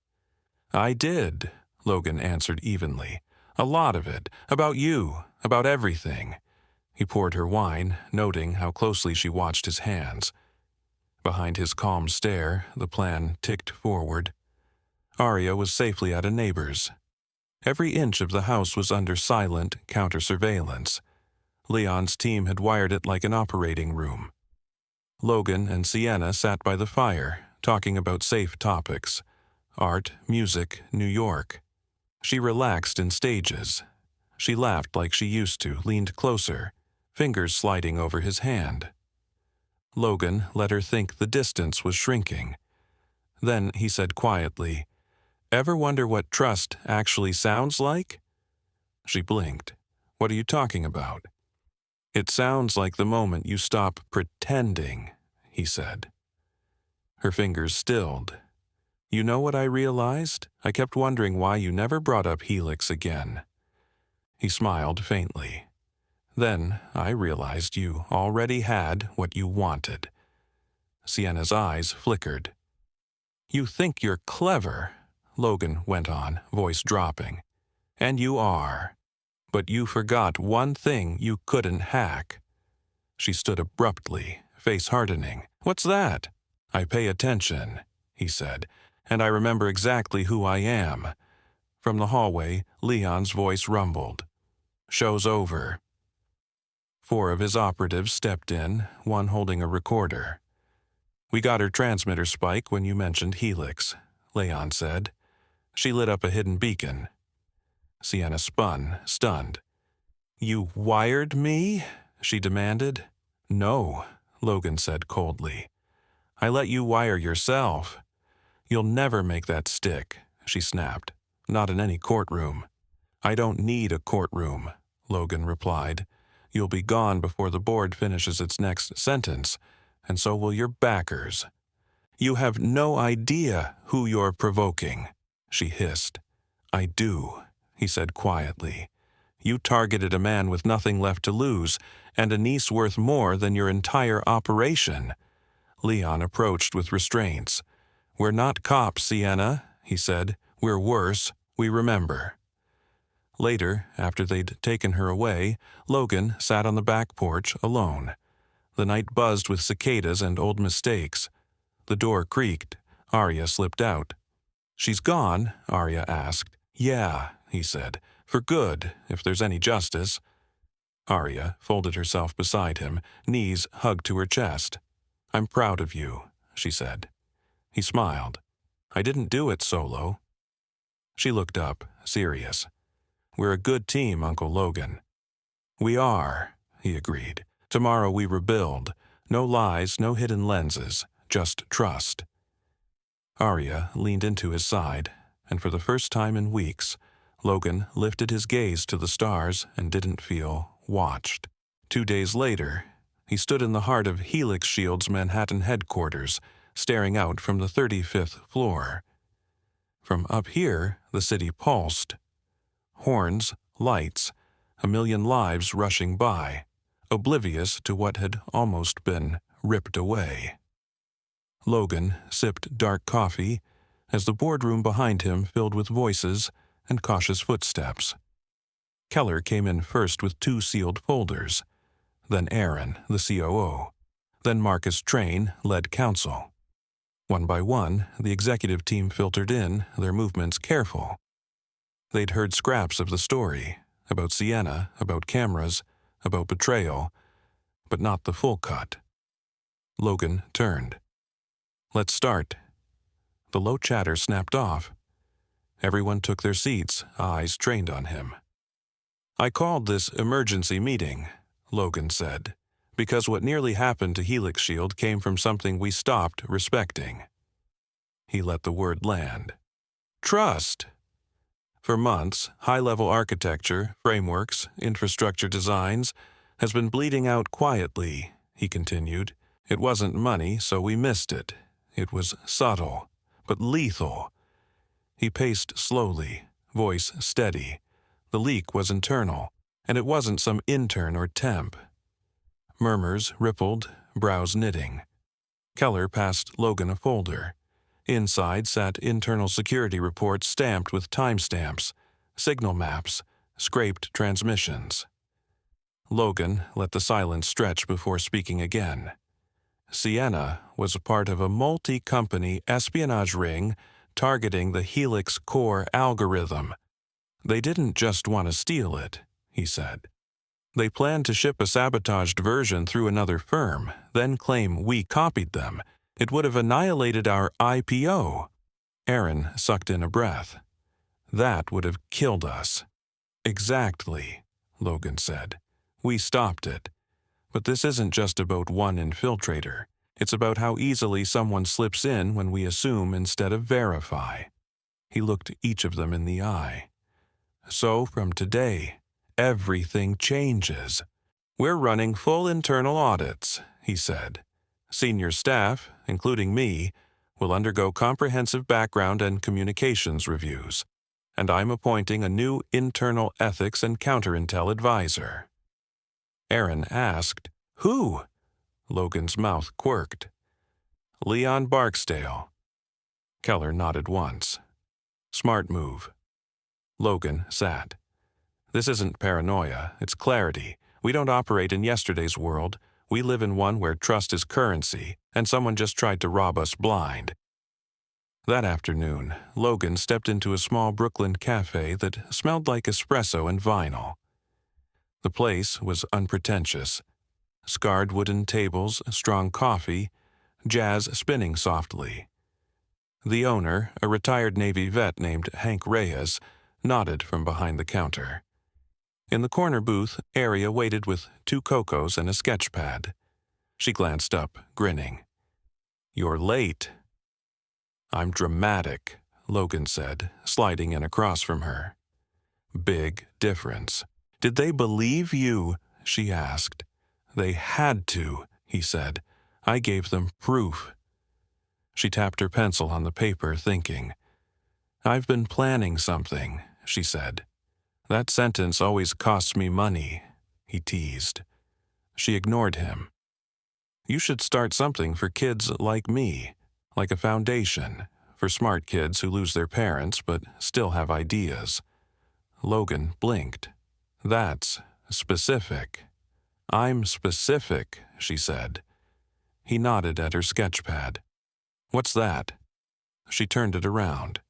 "I did," Logan answered evenly. "A lot of it. About you. About everything." He poured her wine, noting how closely she watched his hands. Behind his calm stare, the plan ticked forward. Aria was safely at a neighbor's. Every inch of the house was under silent counter-surveillance. Leon's team had wired it like an operating room. Logan and Sienna sat by the fire, talking about safe topics. Art, music, New York. She relaxed in stages. She laughed like she used to, leaned closer, fingers sliding over his hand. Logan let her think the distance was shrinking. Then he said quietly, "Ever wonder what trust actually sounds like?" She blinked. "What are you talking about?" "It sounds like the moment you stop pretending," he said. Her fingers stilled. "You know what I realized? I kept wondering why you never brought up Helix again." He smiled faintly. "Then I realized you already had what you wanted." Sienna's eyes flickered. "You think you're clever," Logan went on, voice dropping. "And you are. But you forgot one thing you couldn't hack." She stood abruptly, face hardening. "What's that?" "I pay attention," he said, "and I remember exactly who I am." From the hallway, Leon's voice rumbled. "Show's over." 4 of his operatives stepped in, one holding a recorder. "We got her transmitter spike when you mentioned Helix," Leon said. She lit up a hidden beacon. Sienna spun, stunned. "You wired me?" she demanded. "No," Logan said coldly. "I let you wire yourself." "You'll never make that stick," she snapped. "Not in any courtroom." "I don't need a courtroom," Logan replied. "You'll be gone before the board finishes its next sentence, and so will your backers." "You have no idea who you're provoking," she hissed. "I do," he said quietly. "You targeted a man with nothing left to lose, and a niece worth more than your entire operation." Leon approached with restraints. "We're not cops, Sienna," he said. "We're worse. We remember." Later, after they'd taken her away, Logan sat on the back porch alone. The night buzzed with cicadas and old mistakes. The door creaked. Aria slipped out. "She's gone?" Aria asked. "Yeah," he said. "For good, if there's any justice." Aria folded herself beside him, knees hugged to her chest. "I'm proud of you," she said. He smiled. "I didn't do it solo." She looked up, serious. "We're a good team, Uncle Logan." "We are," he agreed. "Tomorrow we rebuild. No lies, no hidden lenses, just trust." Aria leaned into his side, and for the first time in weeks, Logan lifted his gaze to the stars and didn't feel watched. 2 days later, he stood in the heart of Helix Shield's Manhattan headquarters, staring out from the 35th floor. From up here, the city pulsed. Horns, lights, a million lives rushing by, oblivious to what had almost been ripped away. Logan sipped dark coffee as the boardroom behind him filled with voices and cautious footsteps. Keller came in first with 2 sealed folders, then Aaron, the COO, then Marcus Train led counsel. One by one, the executive team filtered in, their movements careful. They'd heard scraps of the story, about Sienna, about cameras, about betrayal, but not the full cut. Logan turned. "Let's start." The low chatter snapped off. Everyone took their seats, eyes trained on him. "I called this emergency meeting," Logan said, "because what nearly happened to Helix Shield came from something we stopped respecting." He let the word land. "Trust." For months, high-level architecture, frameworks, infrastructure designs has been bleeding out quietly, he continued. "It wasn't money, so we missed it. It was subtle, but lethal." He paced slowly, voice steady. The leak was internal, and it wasn't some intern or temp. Murmurs rippled, brows knitting. Keller passed Logan a folder. Inside sat internal security reports stamped with timestamps, signal maps, scraped transmissions. Logan let the silence stretch before speaking again. Sienna was a part of a multi-company espionage ring targeting the Helix core algorithm. They didn't just want to steal it, he said. They planned to ship a sabotaged version through another firm, then claim we copied them. It would have annihilated our IPO. Aaron sucked in a breath. "That would have killed us." "Exactly," Logan said. "We stopped it. But this isn't just about one infiltrator. It's about how easily someone slips in when we assume instead of verify." He looked each of them in the eye. "So from today, everything changes. We're running full internal audits," he said. "Senior staff, including me, will undergo comprehensive background and communications reviews. And I'm appointing a new internal ethics and counterintel advisor." Aaron asked, "Who?" Logan's mouth quirked. "Leon Barksdale." Keller nodded once. "Smart move." Logan sat. "This isn't paranoia, it's clarity. We don't operate in yesterday's world. We live in one where trust is currency, and someone just tried to rob us blind." That afternoon, Logan stepped into a small Brooklyn cafe that smelled like espresso and vinyl. The place was unpretentious. Scarred wooden tables, strong coffee, jazz spinning softly. The owner, a retired Navy vet named Hank Reyes, nodded from behind the counter. In the corner booth, Aria waited with 2 cocos and a sketch pad. She glanced up, grinning. "You're late." "I'm dramatic," Logan said, sliding in across from her. Big difference. "Did they believe you?" she asked. "They had to," he said. "I gave them proof." She tapped her pencil on the paper, thinking. "I've been planning something," she said. "That sentence always costs me money," he teased. She ignored him. "You should start something for kids like me, like a foundation, for smart kids who lose their parents but still have ideas." Logan blinked. "That's specific." "I'm specific," she said. He nodded at her sketch pad. "What's that?" She turned it around.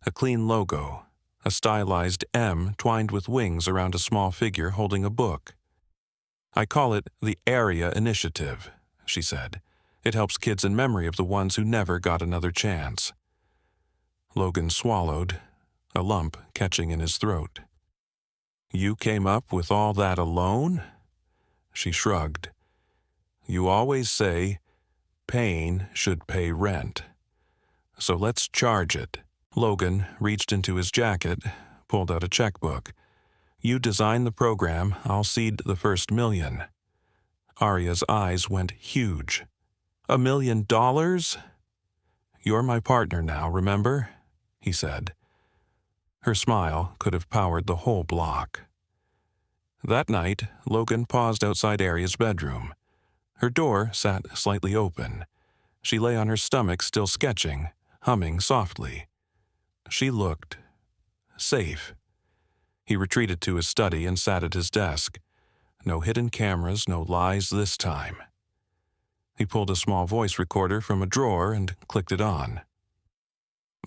A clean logo, a stylized M twined with wings around a small figure holding a book. "I call it the Aria Initiative," she said. "It helps kids in memory of the ones who never got another chance." Logan swallowed, a lump catching in his throat. "You came up with all that alone?" She shrugged. "You always say, pain should pay rent. So let's charge it." Logan reached into his jacket, pulled out a checkbook. "You design the program, I'll seed the first $1 million. Aria's eyes went huge. $1 million? "You're my partner now, remember?" he said. Her smile could have powered the whole block. That night, Logan paused outside Aria's bedroom. Her door sat slightly open. She lay on her stomach, still sketching, humming softly. She looked safe. He retreated to his study and sat at his desk. No hidden cameras, no lies this time. He pulled a small voice recorder from a drawer and clicked it on.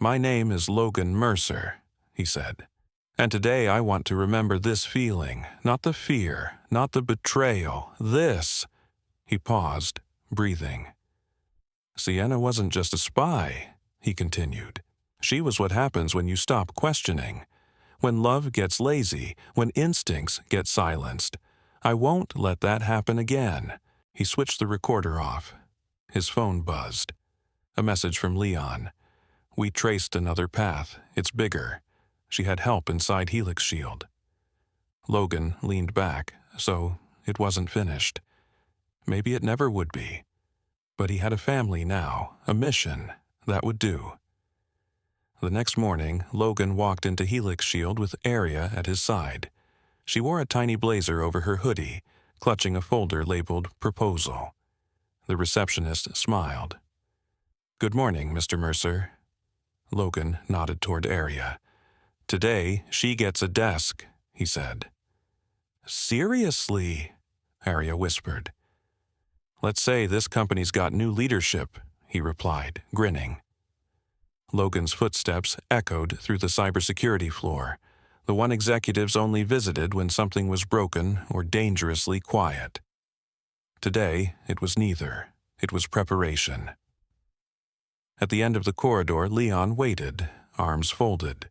"My name is Logan Mercer," he said. "And today I want to remember this feeling, not the fear, not the betrayal, this." He paused, breathing. "Sienna wasn't just a spy," he continued. "She was what happens when you stop questioning. When love gets lazy, when instincts get silenced. I won't let that happen again." He switched the recorder off. His phone buzzed. A message from Leon. "We traced another path. It's bigger." She had help inside Helix Shield. Logan leaned back, so it wasn't finished. Maybe it never would be. But he had a family now, a mission. That would do. The next morning, Logan walked into Helix Shield with Aria at his side. She wore a tiny blazer over her hoodie, clutching a folder labeled Proposal. The receptionist smiled. "Good morning, Mr. Mercer." Logan nodded toward Aria. "Today, she gets a desk," he said. "Seriously?" Aria whispered. "Let's say this company's got new leadership," he replied, grinning. Logan's footsteps echoed through the cybersecurity floor, the one executives only visited when something was broken or dangerously quiet. Today, it was neither. It was preparation. At the end of the corridor, Leon waited, arms folded.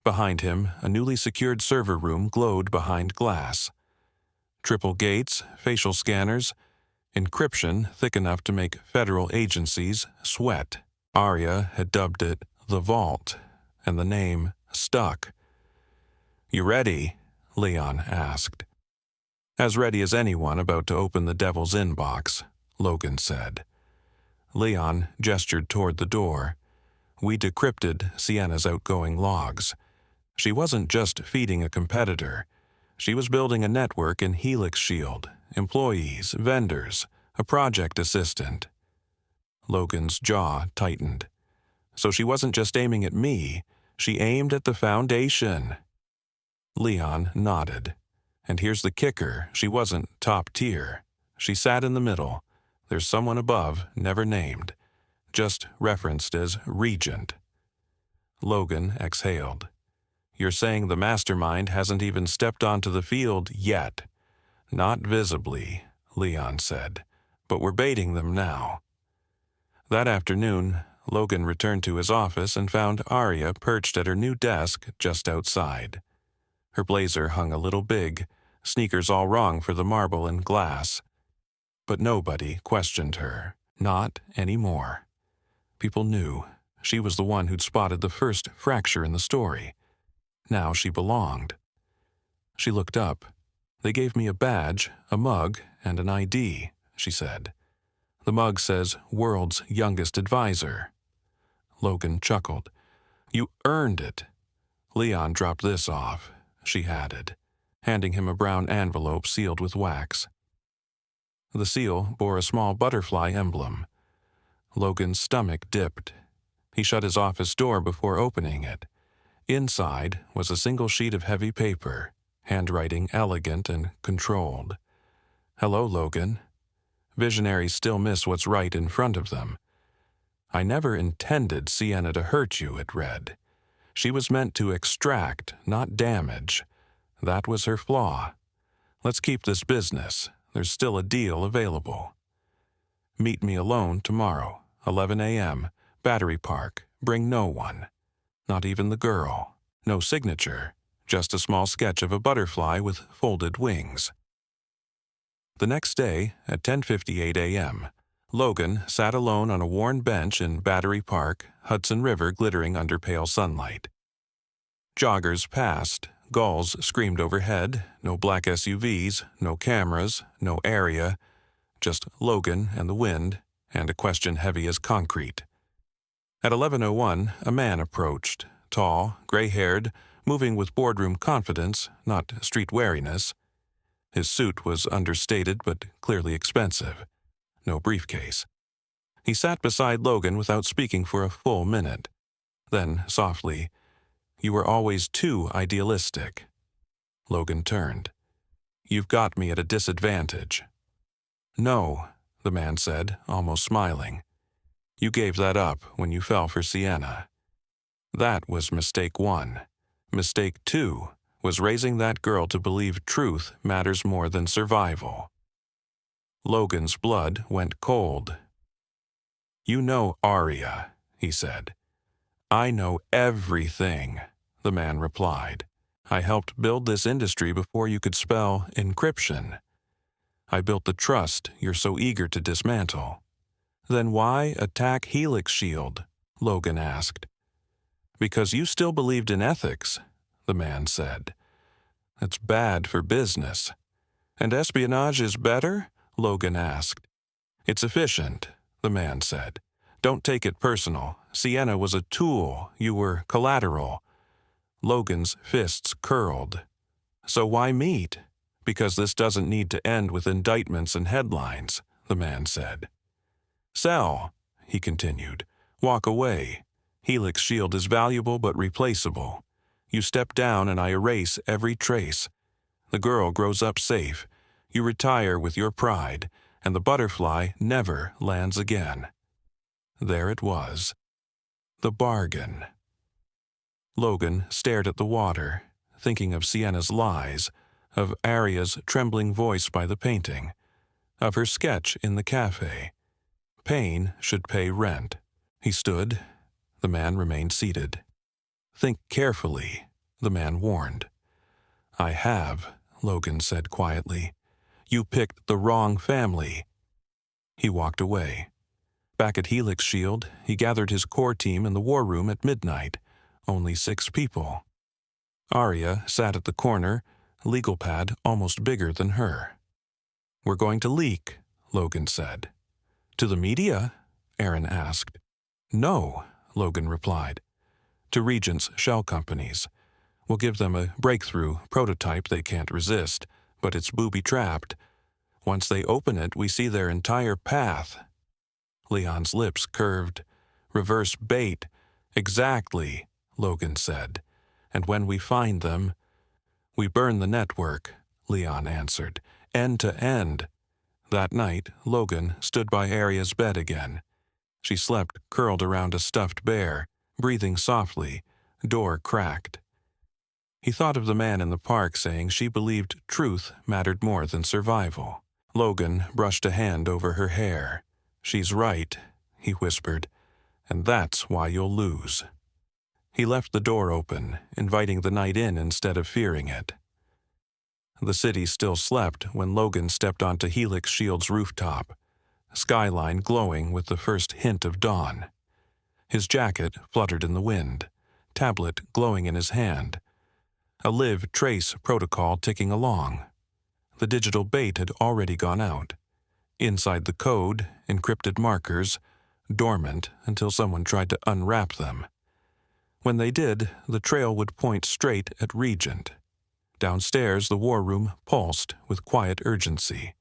Behind him, a newly secured server room glowed behind glass. Triple gates, facial scanners, encryption thick enough to make federal agencies sweat. Aria had dubbed it the Vault, and the name stuck. "You ready?" Leon asked. "As ready as anyone about to open the devil's inbox," Logan said. Leon gestured toward the door. "We decrypted Sienna's outgoing logs. She wasn't just feeding a competitor. She was building a network in Helix Shield, employees, vendors, a project assistant." Logan's jaw tightened. "So she wasn't just aiming at me, she aimed at the Foundation." Leon nodded. "And here's the kicker, she wasn't top tier. She sat in the middle. There's someone above, never named. just referenced as Regent. Logan exhaled. You're saying the mastermind hasn't even stepped onto the field yet? Not visibly, Leon said, but we're baiting them now. That afternoon, Logan returned to his office and found Aria perched at her new desk just outside. Her blazer hung a little big, sneakers all wrong for the marble and glass. But nobody questioned her, not anymore. People knew she was the one who'd spotted the first fracture in the story. Now she belonged. She looked up. They gave me a badge, a mug, and an ID, she said. The mug says World's Youngest Advisor. Logan chuckled. You earned it. Leon dropped this off, she added, handing him a brown envelope sealed with wax. The seal bore a small butterfly emblem. Logan's stomach dipped. He shut his office door before opening it. Inside was a single sheet of heavy paper, handwriting elegant and controlled. Hello, Logan. Visionaries still miss what's right in front of them. I never intended Sienna to hurt you, it read. She was meant to extract, not damage. That was her flaw. Let's keep this business. There's still a deal available. Meet me alone tomorrow, 11 a.m., Battery Park. Bring no one. Not even the girl. No signature. Just a small sketch of a butterfly with folded wings. The next day, at 10:58 a.m., Logan sat alone on a worn bench in Battery Park, Hudson River glittering under pale sunlight. Joggers passed, gulls screamed overhead, no black SUVs, no cameras, no Aria, just Logan and the wind, and a question heavy as concrete. At 11:01, a man approached, tall, gray-haired, moving with boardroom confidence, not street wariness. His suit was understated but clearly expensive. No briefcase. He sat beside Logan without speaking for a full minute. Then, softly, You were always too idealistic. Logan turned. You've got me at a disadvantage. No, the man said, almost smiling. You gave that up when you fell for Sienna. That was mistake 1. Mistake 2 was raising that girl to believe truth matters more than survival. Logan's blood went cold. You know Aria, he said. I know everything, the man replied. I helped build this industry before you could spell encryption. I built the trust you're so eager to dismantle. Then why attack Helix Shield? Logan asked. Because you still believed in ethics, the man said. It's bad for business. And espionage is better? Logan asked. It's efficient, the man said. Don't take it personal. Sienna was a tool. You were collateral. Logan's fists curled. So why meet? Because this doesn't need to end with indictments and headlines, the man said. Sell, he continued. Walk away. Helix Shield is valuable but replaceable. You step down and I erase every trace. The girl grows up safe. You retire with your pride, and the butterfly never lands again. There it was. The bargain. Logan stared at the water, thinking of Sienna's lies, of Aria's trembling voice by the painting, of her sketch in the cafe. Pain should pay rent. He stood. The man remained seated. Think carefully, the man warned. I have, Logan said quietly. You picked the wrong family. He walked away. Back at Helix Shield, he gathered his core team in the war room at midnight. Only 6 people. Aria sat at the corner, legal pad almost bigger than her. We're going to leak, Logan said. To the media? Aaron asked. No, Logan replied. To Regent's shell companies. We'll give them a breakthrough prototype they can't resist, but it's booby-trapped. Once they open it, we see their entire path. Leon's lips curved. Reverse bait. Exactly, Logan said. And when we find them, we burn the network, Leon answered, end to end. That night, Logan stood by Aria's bed again. She slept curled around a stuffed bear, breathing softly, door cracked. He thought of the man in the park saying she believed truth mattered more than survival. Logan brushed a hand over her hair. "She's right," he whispered, "and that's why you'll lose." He left the door open, inviting the night in instead of fearing it. The city still slept when Logan stepped onto Helix Shield's rooftop, skyline glowing with the first hint of dawn. His jacket fluttered in the wind, tablet glowing in his hand, a live trace protocol ticking along. The digital bait had already gone out. Inside the code, encrypted markers, dormant until someone tried to unwrap them. When they did, the trail would point straight at Regent. Downstairs, the war room pulsed with quiet urgency.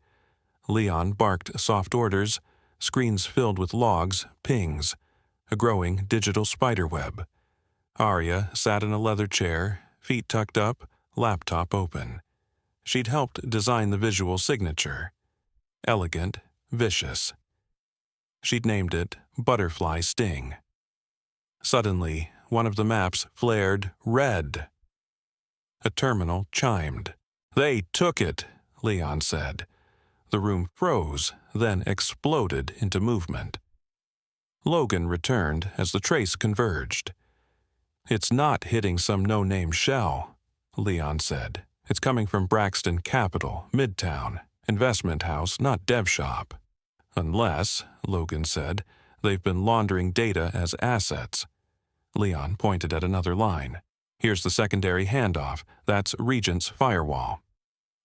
Leon barked soft orders, screens filled with logs, pings, a growing digital spiderweb. Aria sat in a leather chair, feet tucked up, laptop open. She'd helped design the visual signature. Elegant, vicious. She'd named it Butterfly Sting. Suddenly, one of the maps flared red. A terminal chimed. "They took it," Leon said. The room froze, then exploded into movement. Logan returned as the trace converged. "It's not hitting some no-name shell," Leon said. "It's coming from Braxton Capital, Midtown, investment house, not dev shop. Unless," Logan said, "they've been laundering data as assets." Leon pointed at another line. "Here's the secondary handoff. That's Regent's firewall."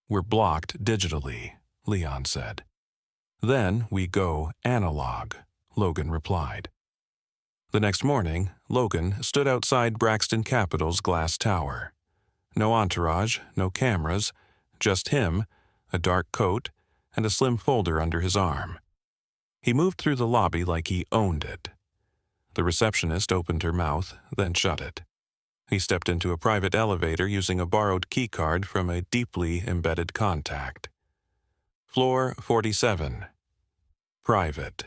"We're blocked digitally," Leon said. "Then we go analog," Logan replied. The next morning, Logan stood outside Braxton Capital's glass tower. No entourage, no cameras, just him, a dark coat, and a slim folder under his arm. He moved through the lobby like he owned it. The receptionist opened her mouth, then shut it. He stepped into a private elevator using a borrowed keycard from a deeply embedded contact. Floor 47. Private.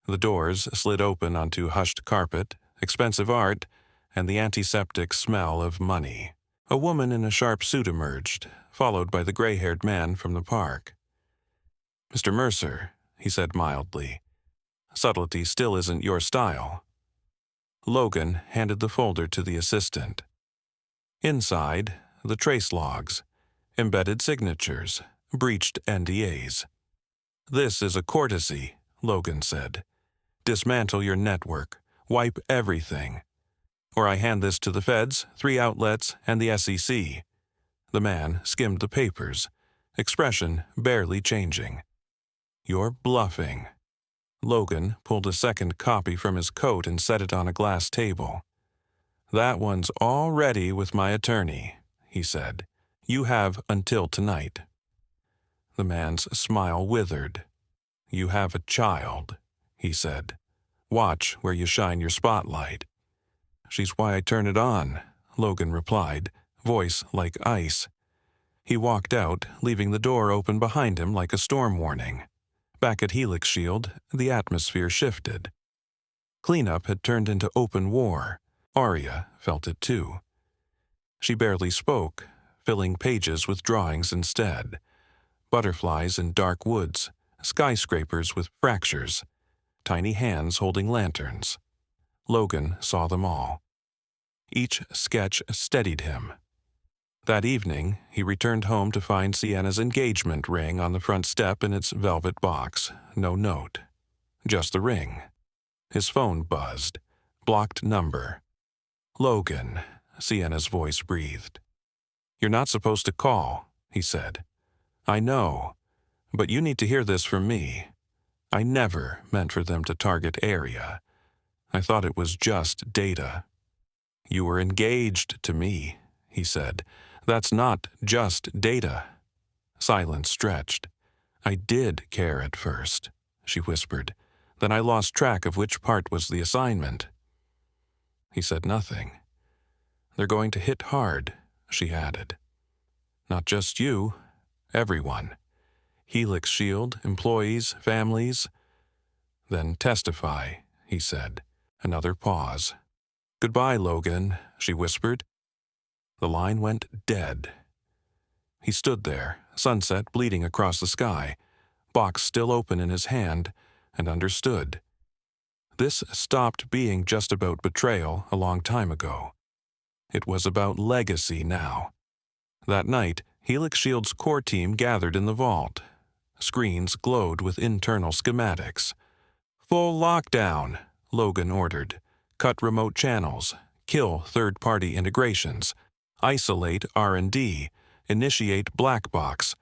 The doors slid open onto hushed carpet, expensive art, and the antiseptic smell of money. A woman in a sharp suit emerged, followed by the gray-haired man from the park. "Mr. Mercer," he said mildly, "subtlety still isn't your style." Logan handed the folder to the assistant. Inside, the trace logs, embedded signatures, breached NDAs. "This is a courtesy," Logan said. "Dismantle your network, wipe everything. Or I hand this to the feds, 3 outlets, and the SEC. The man skimmed the papers, expression barely changing. "You're bluffing." Logan pulled a second copy from his coat and set it on a glass table. "That one's all ready with my attorney," he said. "You have until tonight." The man's smile withered. "You have a child," he said. "Watch where you shine your spotlight." "She's why I turn it on," Logan replied, voice like ice. He walked out, leaving the door open behind him like a storm warning. Back at Helix Shield, the atmosphere shifted. Cleanup had turned into open war. Aria felt it too. She barely spoke, filling pages with drawings instead. Butterflies in dark woods, skyscrapers with fractures, tiny hands holding lanterns. Logan saw them all. Each sketch steadied him. That evening, he returned home to find Sienna's engagement ring on the front step in its velvet box. No note. Just the ring. His phone buzzed. Blocked number. "Logan," Sienna's voice breathed. "You're not supposed to call," he said. "I know, but you need to hear this from me. I never meant for them to target Aria. I thought it was just data." "You were engaged to me," he said. "That's not just data." Silence stretched. "I did care at first," she whispered. "Then I lost track of which part was the assignment." He said nothing. "They're going to hit hard," she added. "Not just you, everyone. Helix Shield, employees, families. "Then testify," he said. Another pause. "Goodbye, Logan," she whispered. The line went dead. He stood there, sunset bleeding across the sky, box still open in his hand, and understood. This stopped being just about betrayal a long time ago. It was about legacy now. That night, Helix Shield's core team gathered in the vault. Screens glowed with internal schematics. "Full lockdown," Logan ordered. "Cut remote channels. Kill third-party integrations. Isolate R&D. Initiate black box."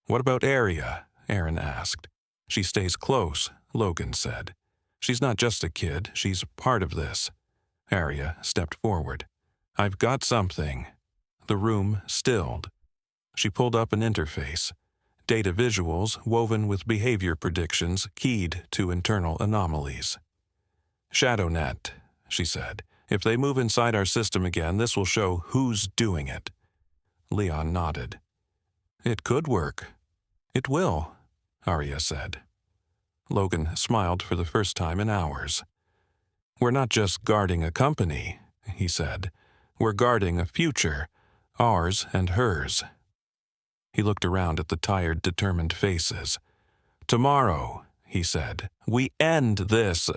"What about Aria?" Aaron asked. "She stays close," Logan said. "She's not just a kid, she's part of this." Aria stepped forward. "I've got something." The room stilled. She pulled up an interface. Data visuals woven with behavior predictions keyed to internal anomalies. "ShadowNet," she said. "If they move inside our system again, this will show who's doing it." Leon nodded. "It could work." "It will," Aria said. Logan smiled for the first time in hours. "We're not just guarding a company," he said. "We're guarding a future, ours and hers." He looked around at the tired, determined faces. "Tomorrow," he said, "we end this."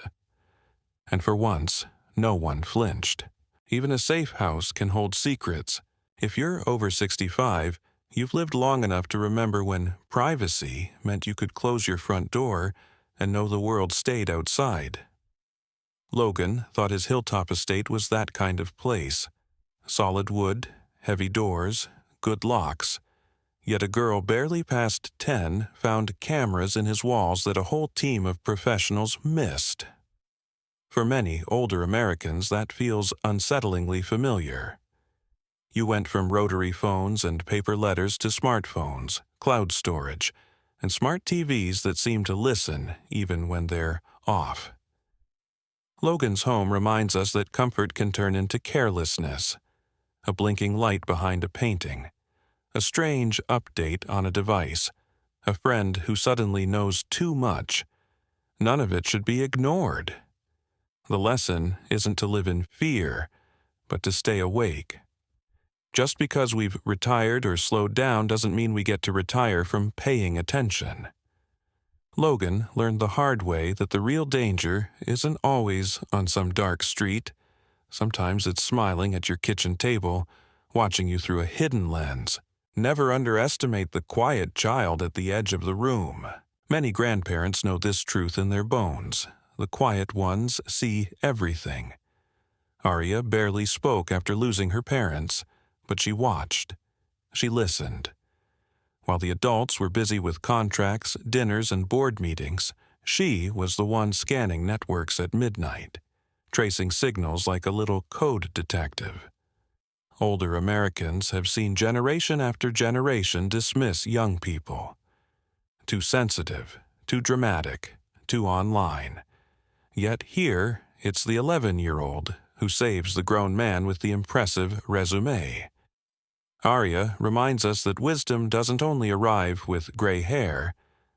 And for once, no one flinched. Even a safe house can hold secrets. If you're over 65, you've lived long enough to remember when privacy meant you could close your front door and know the world stayed outside. Logan thought his hilltop estate was that kind of place. Solid wood, heavy doors, good locks. Yet a girl barely past 10 found cameras in his walls that a whole team of professionals missed. For many older Americans, that feels unsettlingly familiar. You went from rotary phones and paper letters to smartphones, cloud storage, and smart TVs that seem to listen even when they're off. Logan's home reminds us that comfort can turn into carelessness. A blinking light behind a painting. A strange update on a device. A friend who suddenly knows too much. None of it should be ignored. The lesson isn't to live in fear, but to stay awake. Just because we've retired or slowed down doesn't mean we get to retire from paying attention. Logan learned the hard way that the real danger isn't always on some dark street. Sometimes it's smiling at your kitchen table, watching you through a hidden lens. Never underestimate the quiet child at the edge of the room. Many grandparents know this truth in their bones. The quiet ones see everything. Aria barely spoke after losing her parents, but she watched. She listened. While the adults were busy with contracts, dinners, and board meetings, she was the one scanning networks at midnight, tracing signals like a little code detective. Older Americans have seen generation after generation dismiss young people. Too sensitive, too dramatic, too online. Yet here, it's the 11-year-old who saves the grown man with the impressive resume. Aria reminds us that wisdom doesn't only arrive with gray hair.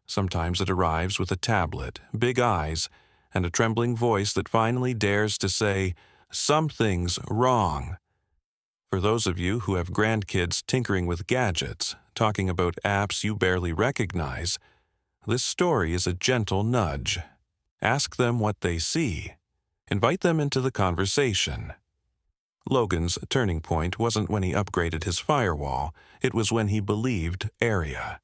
Sometimes it arrives with a tablet, big eyes, and a trembling voice that finally dares to say, "Something's wrong." For those of you who have grandkids tinkering with gadgets, talking about apps you barely recognize, this story is a gentle nudge. Ask them what they see. Invite them into the conversation. Logan's turning point wasn't when he upgraded his firewall, it was when he believed Aria.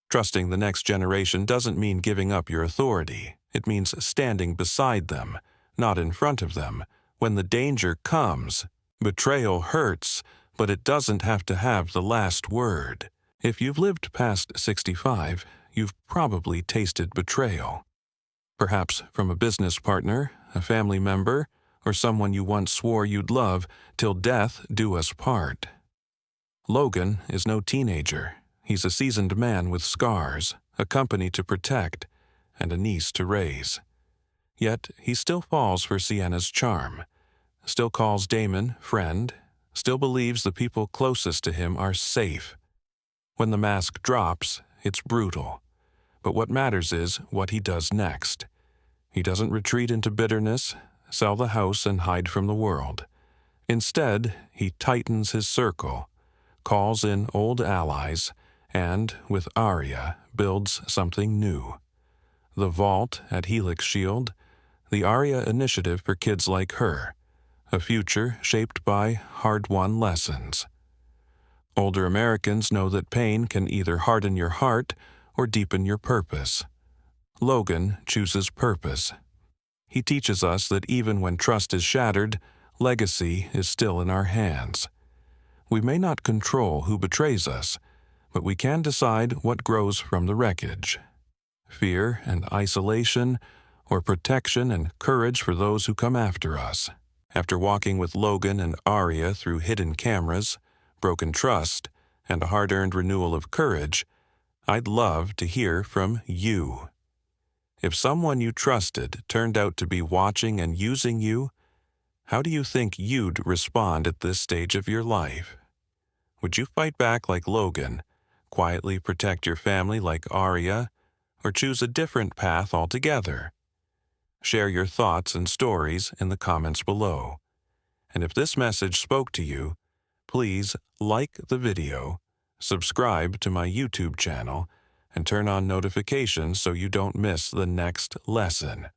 Trusting the next generation doesn't mean giving up your authority. It means standing beside them, not in front of them. When the danger comes, betrayal hurts, but it doesn't have to have the last word. If you've lived past 65, you've probably tasted betrayal. Perhaps from a business partner, a family member, or someone you once swore you'd love till death do us part. Logan is no teenager. He's a seasoned man with scars, a company to protect, and a niece to raise. Yet he still falls for Sienna's charm, still calls Damon friend, still believes the people closest to him are safe. When the mask drops, it's brutal. But what matters is what he does next. He doesn't retreat into bitterness, sell the house, and hide from the world. Instead, he tightens his circle, calls in old allies, and, with Aria, builds something new. The Vault at Helix Shield, the Aria initiative for kids like her, a future shaped by hard-won lessons. Older Americans know that pain can either harden your heart or deepen your purpose. Logan chooses purpose. He teaches us that even when trust is shattered, legacy is still in our hands. We may not control who betrays us, but we can decide what grows from the wreckage. Fear and isolation, or protection and courage for those who come after us. After walking with Logan and Aria through hidden cameras, broken trust, and a hard-earned renewal of courage, I'd love to hear from you. If someone you trusted turned out to be watching and using you, how do you think you'd respond at this stage of your life? Would you fight back like Logan, quietly protect your family like Aria, or choose a different path altogether? Share your thoughts and stories in the comments below. And if this message spoke to you, please like the video, subscribe to my YouTube channel, and turn on notifications so you don't miss the next lesson.